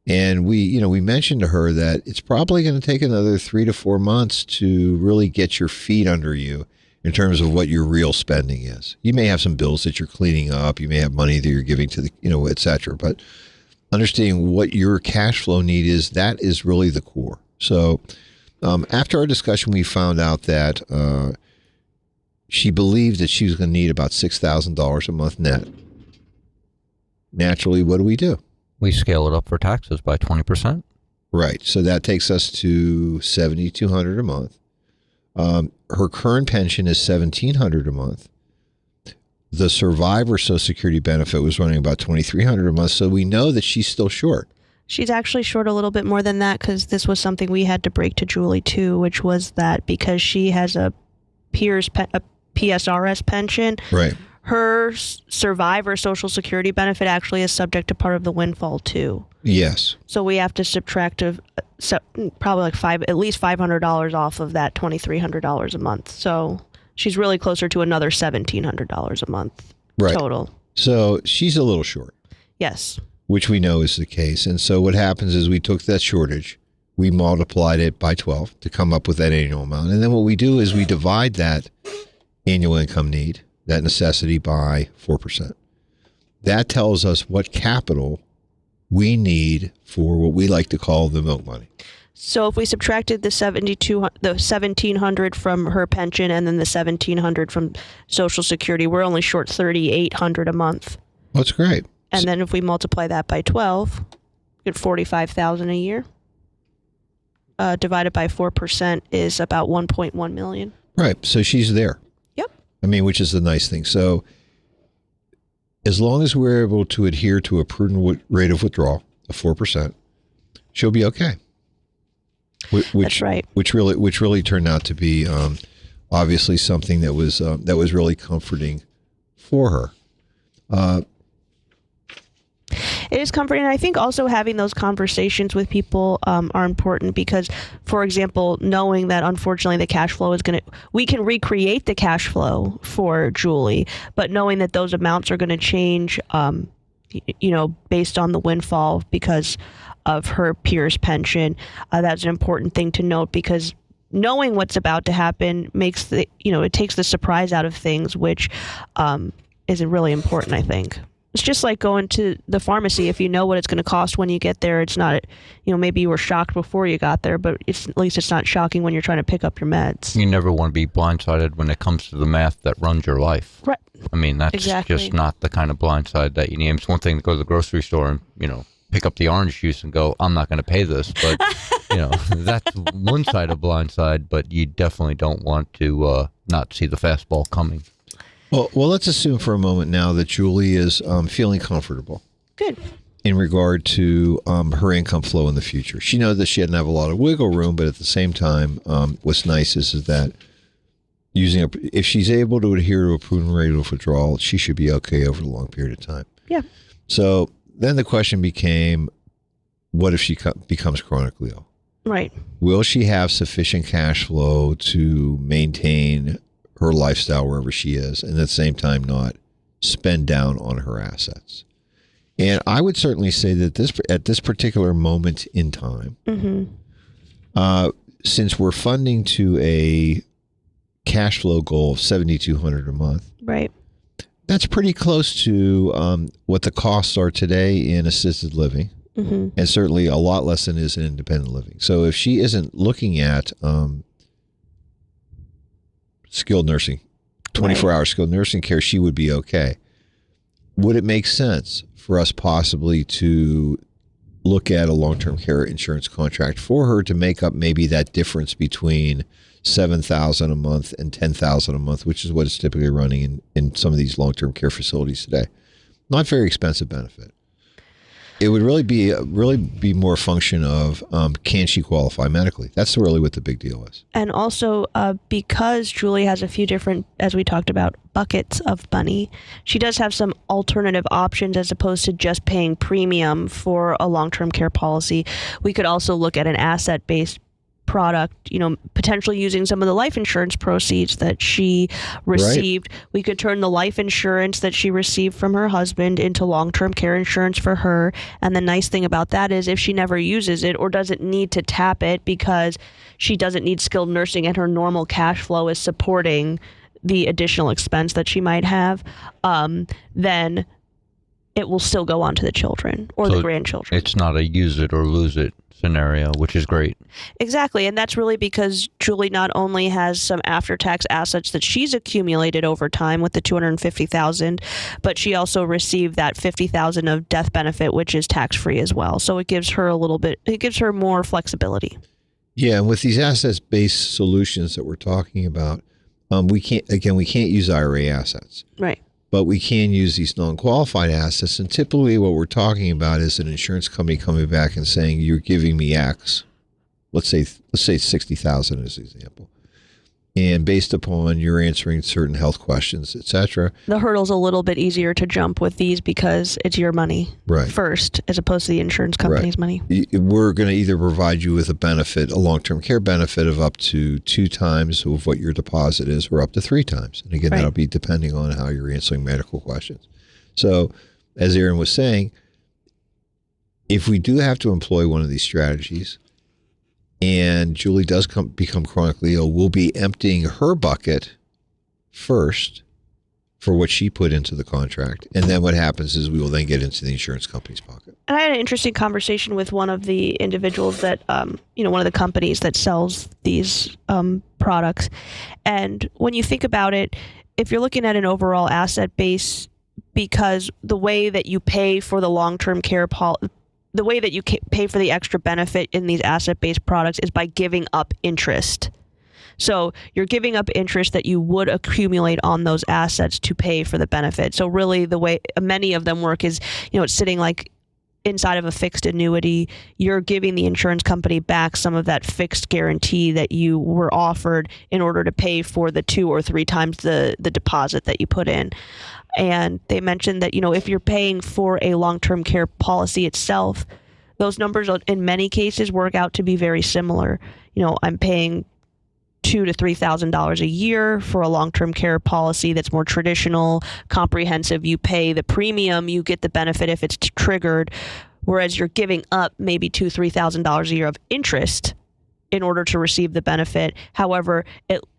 And we mentioned to her that it's probably going to take another 3 to 4 months to really get your feet under you in terms of what your real spending is. You may have some bills that you're cleaning up. You may have money that you're giving to the, et cetera. But understanding what your cash flow need is, that is really the core. So after our discussion, we found out that she believed that she was going to need about $6,000 a month net. Naturally, what do? We scale it up for taxes by 20%. Right. So that takes us to $7,200 a month. Her current pension is $1,700 a month. The survivor Social Security benefit was running about $2,300 a month. So we know that she's still short. She's actually short a little bit more than that because this was something we had to break to Julie too, which was that because she has a PSRS pension, right? Her survivor Social Security benefit actually is subject to part of the windfall too. Yes. So we have to subtract probably at least $500 off of that $2,300 a month. So she's really closer to another $1,700 a month total. So she's a little short. Yes. Which we know is the case. And so what happens is we took that shortage, we multiplied it by 12 to come up with that annual amount. And then what we do is we divide that annual income need, that necessity, by 4%. That tells us what capital we need for what we like to call the milk money. So if we subtracted the $1,700 from her pension and then the $1,700 from Social Security, we're only short $3,800 a month. That's great. And then if we multiply that by 12, we get $45,000 a year. Divided by 4% is about $1.1 million. Right. So she's there. Yep. I mean, which is the nice thing. So as long as we're able to adhere to a prudent rate of withdrawal of 4%, she'll be okay. That's right. Which really turned out to be obviously something that was really comforting for her. It is comforting. And I think also having those conversations with people are important because, for example, knowing that unfortunately the cash flow is we can recreate the cash flow for Julie, but knowing that those amounts are going to change, based on the windfall because of her peers' pension, that's an important thing to note because knowing what's about to happen makes it takes the surprise out of things, which is really important, I think. It's just like going to the pharmacy. If you know what it's going to cost when you get there, it's not, maybe you were shocked before you got there, but at least it's not shocking when you're trying to pick up your meds. You never want to be blindsided when it comes to the math that runs your life. Right. I mean, that's Exactly. just not the kind of blindside that you need. It's one thing to go to the grocery store and, pick up the orange juice and go, I'm not going to pay this. But, that's one side of blindside, but you definitely don't want to not see the fastball coming. Well, let's assume for a moment now that Julie is feeling comfortable. Good. In regard to her income flow in the future. She knows that she doesn't have a lot of wiggle room, but at the same time, what's nice is that if she's able to adhere to a prudent rate of withdrawal, she should be okay over a long period of time. Yeah. So then the question became, what if she becomes chronically ill? Right. Will she have sufficient cash flow to maintain her lifestyle wherever she is, and at the same time not spend down on her assets? And I would certainly say that at this particular moment in time, since we're funding to a cash flow goal of $7,200 a month, right, that's pretty close to what the costs are today in assisted living, and certainly a lot less than is in independent living. So if she isn't looking at skilled nursing, 24-hour skilled nursing care, she would be okay. Would it make sense for us possibly to look at a long-term care insurance contract for her to make up maybe that difference between $7,000 a month and $10,000 a month, which is what it's typically running in some of these long-term care facilities today? Not very expensive benefit. It would really be more a function of can she qualify medically? That's really what the big deal is. And also because Julie has a few different, as we talked about, buckets of money, she does have some alternative options as opposed to just paying premium for a long-term care policy. We could also look at an asset-based product, potentially using some of the life insurance proceeds that she received. Right. We could turn the life insurance that she received from her husband into long-term care insurance for her. And the nice thing about that is if she never uses it or doesn't need to tap it because she doesn't need skilled nursing and her normal cash flow is supporting the additional expense that she might have, then it will still go on to the children or the grandchildren. It's not a use it or lose it scenario, which is great. Exactly. And that's really because Julie not only has some after-tax assets that she's accumulated over time with the $250,000, but she also received that $50,000 of death benefit, which is tax-free as well. So it gives her more flexibility. Yeah. And with these assets-based solutions that we're talking about, we can't use IRA assets. Right. But we can use these non-qualified assets. And typically what we're talking about is an insurance company coming back and saying, you're giving me X. Let's say $60,000 as an example. And based upon you're answering certain health questions, et cetera. The hurdle's a little bit easier to jump with these because it's your money first, as opposed to the insurance company's money. We're going to either provide you with a long-term care benefit of up to 2 times of what your deposit is, or up to 3 times. And again, that'll be depending on how you're answering medical questions. So, as Aaron was saying, if we do have to employ one of these strategies, and Julie does become chronically ill, we'll be emptying her bucket first for what she put into the contract. And then what happens is we will then get into the insurance company's pocket. And I had an interesting conversation with one of the individuals that, one of the companies that sells these products. And when you think about it, if you're looking at an overall asset base, because the way that you pay for the long-term care the way that you pay for the extra benefit in these asset-based products is by giving up interest. So you're giving up interest that you would accumulate on those assets to pay for the benefit. So really the way many of them work is, it's sitting like inside of a fixed annuity. You're giving the insurance company back some of that fixed guarantee that you were offered in order to pay for the 2 or 3 times the deposit that you put in. And they mentioned that, if you're paying for a long-term care policy itself, those numbers in many cases work out to be very similar. I'm paying $2,000 to $3,000 a year for a long-term care policy that's more traditional, comprehensive. You pay the premium, you get the benefit if it's triggered, whereas you're giving up maybe $2,000 to $3,000 a year of interest in order to receive the benefit. However,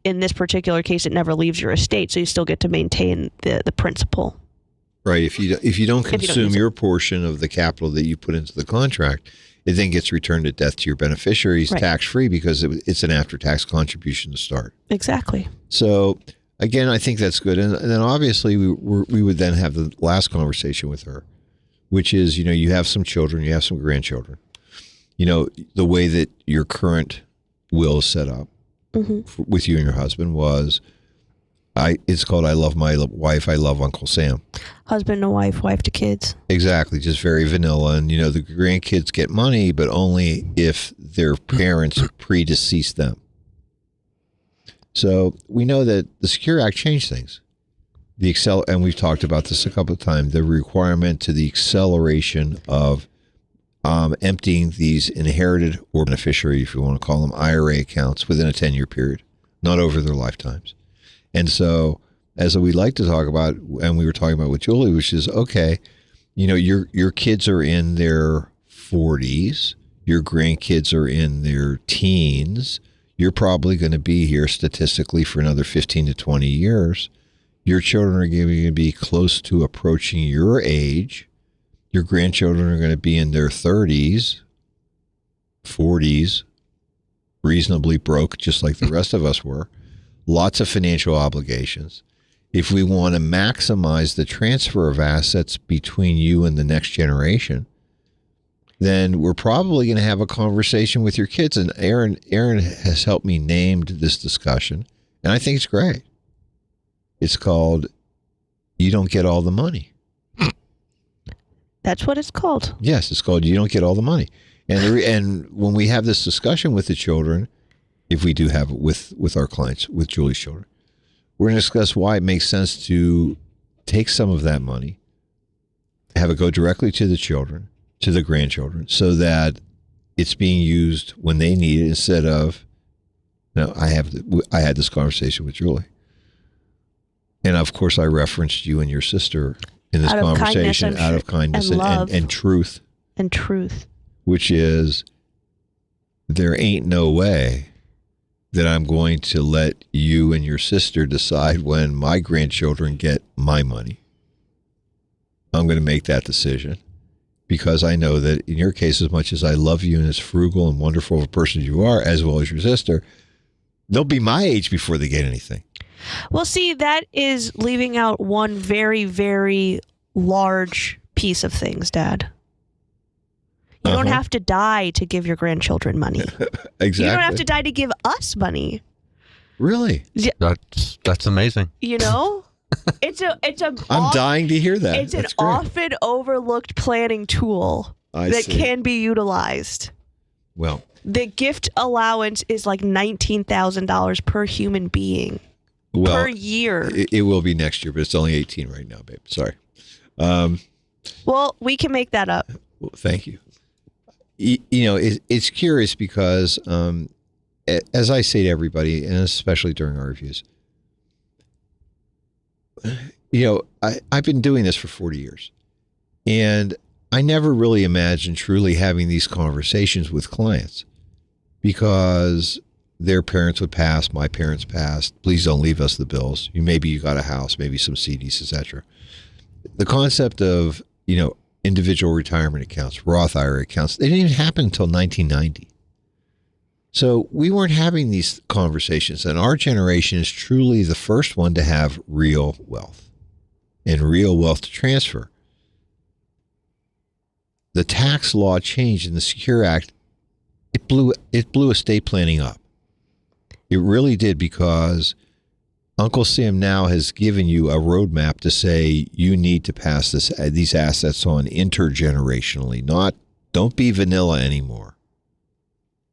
in this particular case, it never leaves your estate, so you still get to maintain the principal. Right. If you don't consume use it. your portion of the capital that you put into the contract, it then gets returned at death to your beneficiaries Right. tax-free because it's an after-tax contribution to start. Exactly. So again, I think that's good. And then obviously we would then have the last conversation with her, which is, you have some children, you have some grandchildren. The way that your current will is set up with you and your husband was, it's called I Love My Wife, I Love Uncle Sam. Husband to wife, wife to kids. Exactly, just very vanilla. And, the grandkids get money, but only if their parents predeceased them. So we know that the Secure Act changed things. And we've talked about this a couple of times, the requirement to the acceleration of emptying these inherited or beneficiary, if you want to call them, IRA accounts within a 10-year period, not over their lifetimes. And so, as we like to talk about, and we were talking about with Julie, which is, okay, your kids are in their 40s, your grandkids are in their teens, you're probably going to be here statistically for another 15 to 20 years. Your children are going to be close to approaching your age. Your grandchildren are going to be in their 30s, 40s, reasonably broke, just like the rest of us were. Lots of financial obligations. If we want to maximize the transfer of assets between you and the next generation, then we're probably going to have a conversation with your kids. And Aaron has helped me name this discussion, and I think it's great. It's called You Don't Get All the Money. That's what it's called. Yes, it's called You Don't Get All the Money. And when we have this discussion with the children, if we do have it with our clients, with Julie's children, we're going to discuss why it makes sense to take some of that money, have it go directly to the children, to the grandchildren, so that it's being used when they need it instead of, I had this conversation with Julie. And of course, I referenced you and your sister in this conversation out of kindness and truth. And truth. Which is, there ain't no way that I'm going to let you and your sister decide when my grandchildren get my money. I'm going to make that decision because I know that in your case, as much as I love you and as frugal and wonderful of a person as you are, as well as your sister, they'll be my age before they get anything. Well, see, that is leaving out one very, very large piece of things, Dad. You don't have to die to give your grandchildren money. Exactly. You don't have to die to give us money. Really? Yeah. That's amazing. It's I'm dying to hear that. It's an often overlooked planning tool that can be utilized. Well, the gift allowance is like $19,000 per human being per year. It will be next year, but it's only 18 right now, babe. Sorry. Well, we can make that up. Well, thank you. It's curious because, as I say to everybody, and especially during our reviews, I've been doing this for 40 years, and I never really imagined truly having these conversations with clients because their parents would pass, my parents passed. Please don't leave us the bills. Maybe you got a house, maybe some CDs, etc. The concept of, individual retirement accounts, Roth IRA accounts, they didn't even happen until 1990. So we weren't having these conversations, and our generation is truly the first one to have real wealth and real wealth to transfer. The tax law changed in the Secure Act. It blew estate planning up. It really did, because Uncle Sam now has given you a roadmap to say you need to pass these assets on intergenerationally. Don't be vanilla anymore.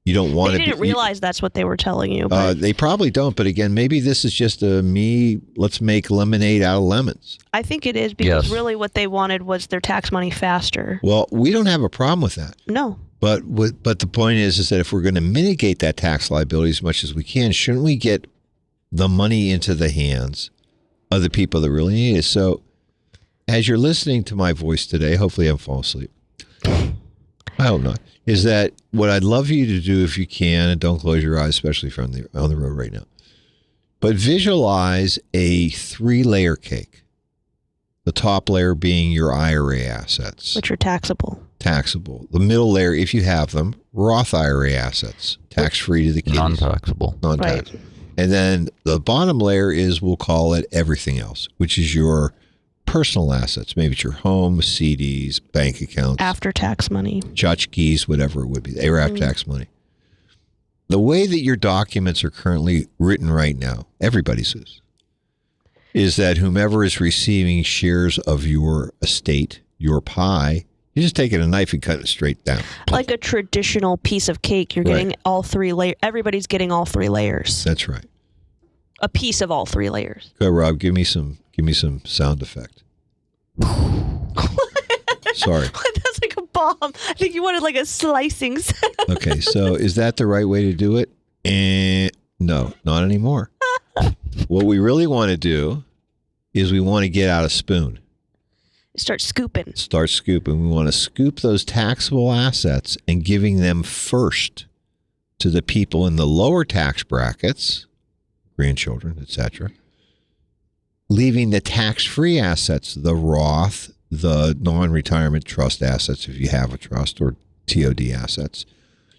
You don't want to. They didn't realize that's what they were telling you. But they probably don't. But again, maybe this is just let's make lemonade out of lemons. I think it is, because really what they wanted was their tax money faster. Well, we don't have a problem with that. No. But the point is that if we're going to mitigate that tax liability as much as we can, shouldn't we get the money into the hands of the people that really need it? So as you're listening to my voice today, hopefully I'm falling asleep. I hope not. Is that what I'd love you to do if you can, and don't close your eyes, especially on the road right now, but visualize a 3-layer cake. The top layer being your IRA assets. Which are taxable. Taxable. The middle layer, if you have them, Roth IRA assets, tax-free to the kids. Non-taxable. Non-taxable. Right. And then the bottom layer is, we'll call it everything else, which is your personal assets. Maybe it's your home, CDs, bank accounts. After-tax money. Tchotchkes, whatever it would be. They were after-tax money. The way that your documents are currently written right now, everybody's is that whomever is receiving shares of your estate, your pie, you're just taking a knife and cutting it straight down. Like a traditional piece of cake, you're getting all three layers. Everybody's getting all three layers. That's right. A piece of all three layers. Go, Rob. Give me some sound effect. Sorry. That's like a bomb. I think you wanted like a slicing sound. Okay, so is that the right way to do it? No, not anymore. What we really want to do is we want to get out a spoon. Start scooping. We want to scoop those taxable assets and giving them first to the people in the lower tax brackets, grandchildren, etc., leaving the tax-free assets, the Roth, the non-retirement trust assets, if you have a trust, or TOD assets,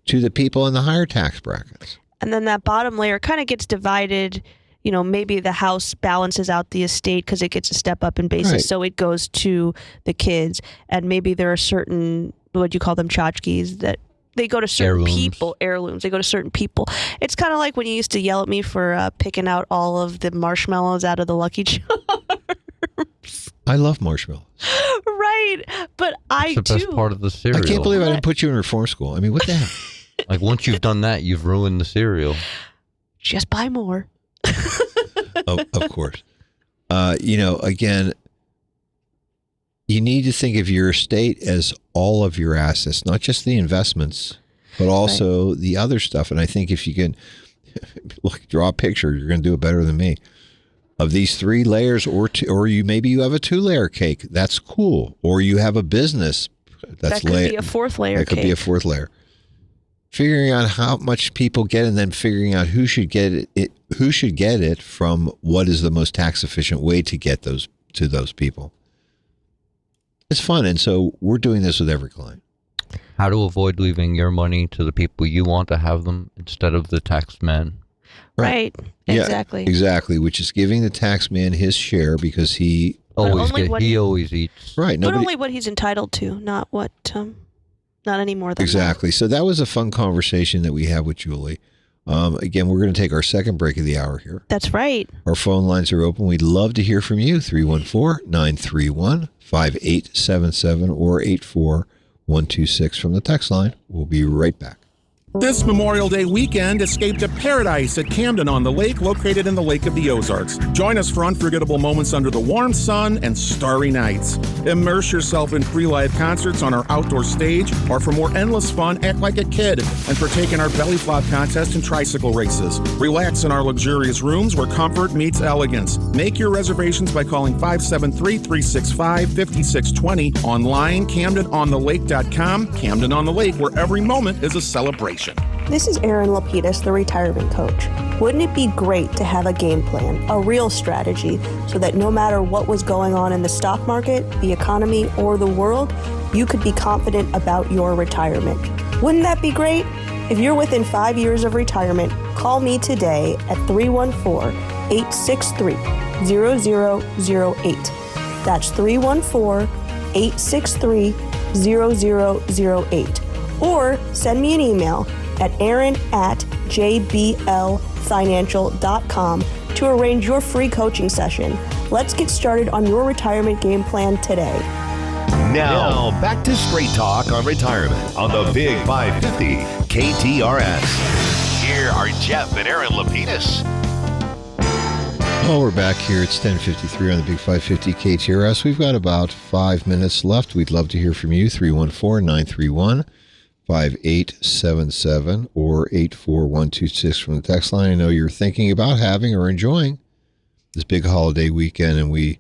to the people in the higher tax brackets. And then that bottom layer kind of gets divided. Maybe the house balances out the estate because it gets a step up in basis. Right. So it goes to the kids. And maybe there are certain, what do you call them, tchotchkes, that they go to certain people, heirlooms. They go to certain people. It's kind of like when you used to yell at me for picking out all of the marshmallows out of the Lucky Charms. I love marshmallows. Right. But That's the best part of the cereal. I can't believe I didn't put you in reform school. I mean, what the hell? Like, once you've done that, you've ruined the cereal. Just buy more. Of course. Again, you need to think of your estate as all of your assets, not just the investments, but also the other stuff. And I think if you can draw a picture, you're going to do it better than me, of these three layers, or maybe you have a 2-layer cake. That's cool. Or you have a business. That could be a 4th layer cake. That could be a 4th layer. Figuring out how much people get, and then figuring out who should get it from what is the most tax efficient way to get those to those people. It's fun. And so we're doing this with every client. How to avoid leaving your money to the people you want to have them instead of the tax man. Right. Exactly. Yeah, exactly. Which is giving the tax man his share because he always eats. Right. But only what he's entitled to, not what... Not any more than exactly. that. So that was a fun conversation that we had with Julie. Again, we're going to take our second break of the hour here. That's right. Our phone lines are open. We'd love to hear from you. 314-931-5877 or 84126 from the text line. We'll be right back. This Memorial Day weekend, escape to paradise at Camden on the Lake, located in the Lake of the Ozarks. Join us for unforgettable moments under the warm sun and starry nights. Immerse yourself in free live concerts on our outdoor stage, or for more endless fun, act like a kid and partake in our belly flop contest and tricycle races. Relax in our luxurious rooms where comfort meets elegance. Make your reservations by calling 573-365-5620. Online, CamdenOnTheLake.com. Camden on the Lake, where every moment is a celebration. This is Erin Lapidus, the retirement coach. Wouldn't it be great to have a game plan, a real strategy, so that no matter what was going on in the stock market, the economy, or the world, you could be confident about your retirement? Wouldn't that be great? If you're within 5 years of retirement, call me today at 314-863-0008. That's 314-863-0008. Or send me an email at aaron@jblfinancial.com to arrange your free coaching session. Let's get started on your retirement game plan today. Now, back to Straight Talk on Retirement on the Big 550 KTRS. Here are Jeff and Erin Lapidus. Well, we're back here. It's 10:53 on the Big 550 KTRS. We've got about 5 minutes left. We'd love to hear from you. 314-931-5877 or 84126 from the text line. I know you're thinking about having or enjoying this big holiday weekend, and we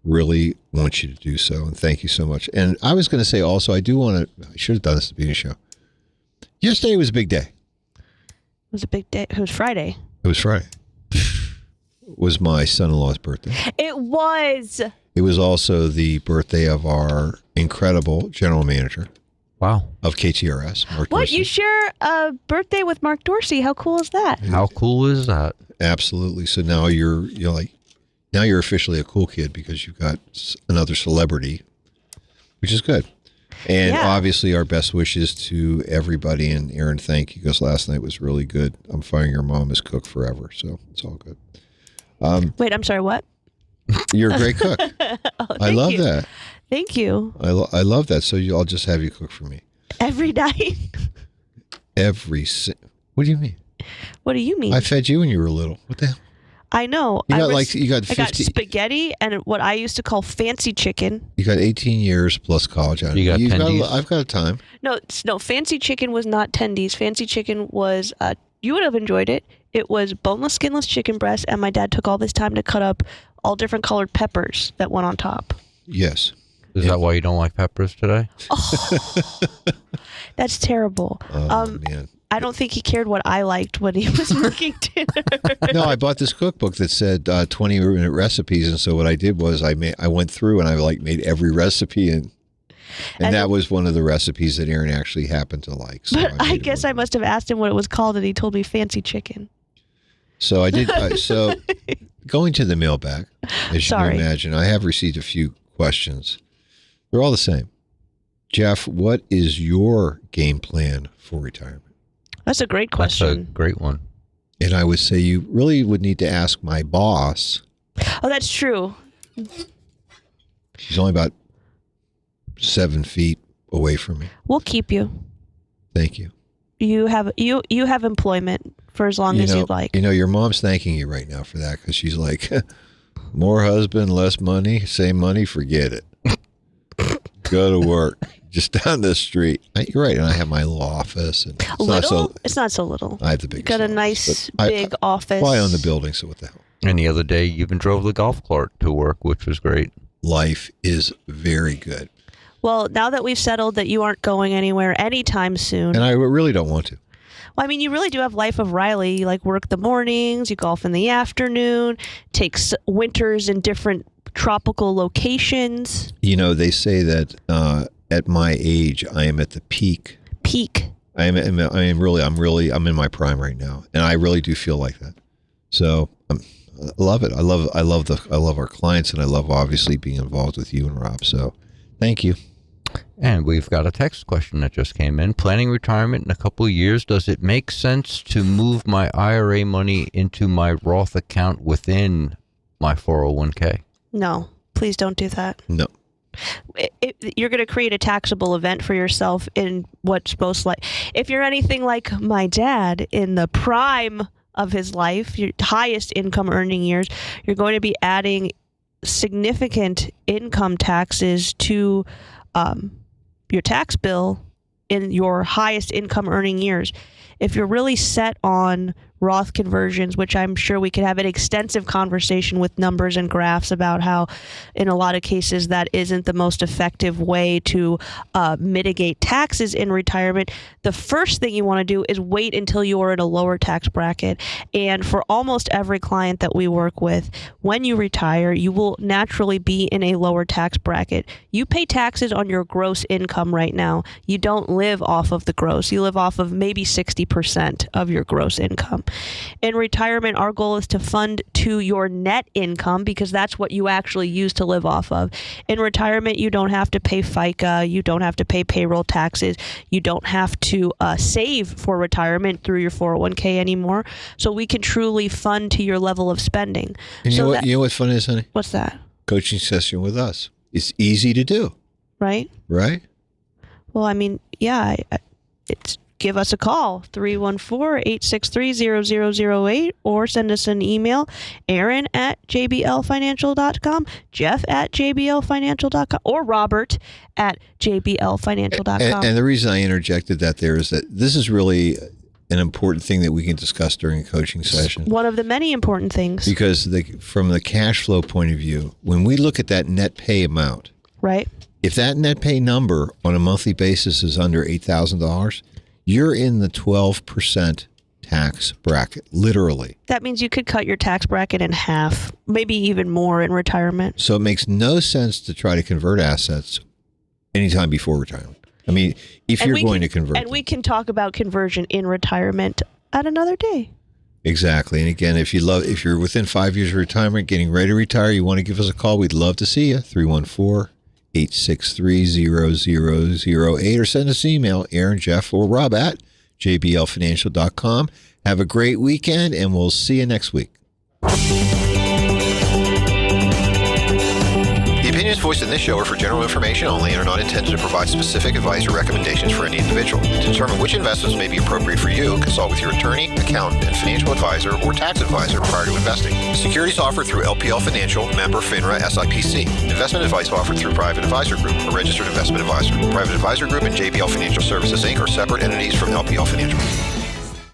really want you to do so. And thank you so much. And I was going to say also, I should have done this at the beginning of the show. Yesterday was a big day. It was a big day. It was Friday. It was Friday. It was my son-in-law's birthday. It was. It was also the birthday of our incredible general manager. Wow. Of KTRS, Mark What? Dorsey. You share a birthday with Mark Dorsey. How cool is that? How cool is that? Absolutely. So now you're officially a cool kid because you've got another celebrity, which is good. And obviously our best wishes to everybody. And Aaron, thank you, because last night was really good. I'm firing your mom as cook forever, so it's all good. Wait, I'm sorry, what? You're a great cook. I love that. Thank you. I love that. So I'll just have you cook for me. Every night? What do you mean? What do you mean? I fed you when you were little. What the hell? I know. You got I got spaghetti and what I used to call fancy chicken. You got 18 years plus college out of You got tendies? I've got a time. No, fancy chicken was not tendies. Fancy chicken was, you would have enjoyed it. It was boneless, skinless chicken breast, and my dad took all this time to cut up all different colored peppers that went on top. Yes. Is that why you don't like peppers today? That's terrible. Oh, man. I don't think he cared what I liked when he was making dinner. No, I bought this cookbook that said 20-minute recipes, and so what I did was I went through and I made every recipe, and that was one of the recipes that Aaron actually happened to like. So but I guess I must have asked him what it was called, and he told me fancy chicken. So I did. So going to the mailbag, as you can imagine, I have received a few questions. They're all the same. Jeff, what is your game plan for retirement? That's a great question. That's a great one. And I would say you really would need to ask my boss. Oh, that's true. She's only about 7 feet away from me. We'll keep you. Thank you. You have employment for as long as you'd like. You know, your mom's thanking you right now for that because she's like, more husband, less money, same money, forget it. Go to work. Just down the street. You're right, and I have my little office. And it's not so little. I have the big. Got a nice big office. Well, I own the building, so what the hell? And the other day, you even drove the golf cart to work, which was great. Life is very good. Well, now that we've settled that you aren't going anywhere anytime soon. And I really don't want to. Well, I mean, you really do have life of Riley. You work the mornings, you golf in the afternoon, takes winters in different tropical locations. You know, they say that at my age, I am at the peak. I'm in my prime right now, and I really do feel like that. So I love it. I love our clients, and I love obviously being involved with you and Rob. So thank you. And we've got a text question that just came in. Planning retirement in a couple of years. Does it make sense to move my IRA money into my Roth account within my 401k? No, please don't do that. No. You're going to create a taxable event for yourself in what's most like. If you're anything like my dad in the prime of his life, your highest income earning years, you're going to be adding significant income taxes to your tax bill in your highest income earning years. If you're really set on Roth conversions, which I'm sure we could have an extensive conversation with numbers and graphs about how in a lot of cases that isn't the most effective way to mitigate taxes in retirement, the first thing you want to do is wait until you're in a lower tax bracket. And for almost every client that we work with, when you retire, you will naturally be in a lower tax bracket. You pay taxes on your gross income right now. You don't live off of the gross. You live off of maybe 60% of your gross income. In retirement, our goal is to fund to your net income because that's what you actually use to live off of. In retirement, you don't have to pay FICA. You don't have to pay payroll taxes. You don't have to save for retirement through your 401k anymore. So we can truly fund to your level of spending. And you know what fun is, honey? What's that? Coaching session with us. It's easy to do. Right? Right? Well, I mean, yeah, it's give us a call, 314-863-0008, or send us an email, aaron@jblfinancial.com, jeff@jblfinancial.com, or robert@jblfinancial.com. And the reason I interjected that there is that this is really an important thing that we can discuss during a coaching session. One of the many important things. Because from the cash flow point of view, when we look at that net pay amount, right? If that net pay number on a monthly basis is under $8,000, you're in the 12% tax bracket, literally. That means you could cut your tax bracket in half, maybe even more in retirement. So it makes no sense to try to convert assets anytime before retirement. I mean, if you're going to convert. And we can talk about conversion in retirement at another day. Exactly. And again, if you're within 5 years of retirement, getting ready to retire, you want to give us a call, we'd love to see you. 314-863-0008 or send us an email, Aaron, Jeff, or Rob at jblfinancial.com. Have a great weekend, and we'll see you next week. The opinions voiced in this show are for general information only and are not intended to provide specific advice or recommendations for any individual. To determine which investments may be appropriate for you, consult with your attorney, accountant, and financial advisor or tax advisor prior to investing. Securities offered through LPL Financial, member FINRA SIPC. Investment advice offered through Private Advisor Group, a registered investment advisor. Private Advisor Group and JBL Financial Services, Inc. are separate entities from LPL Financial.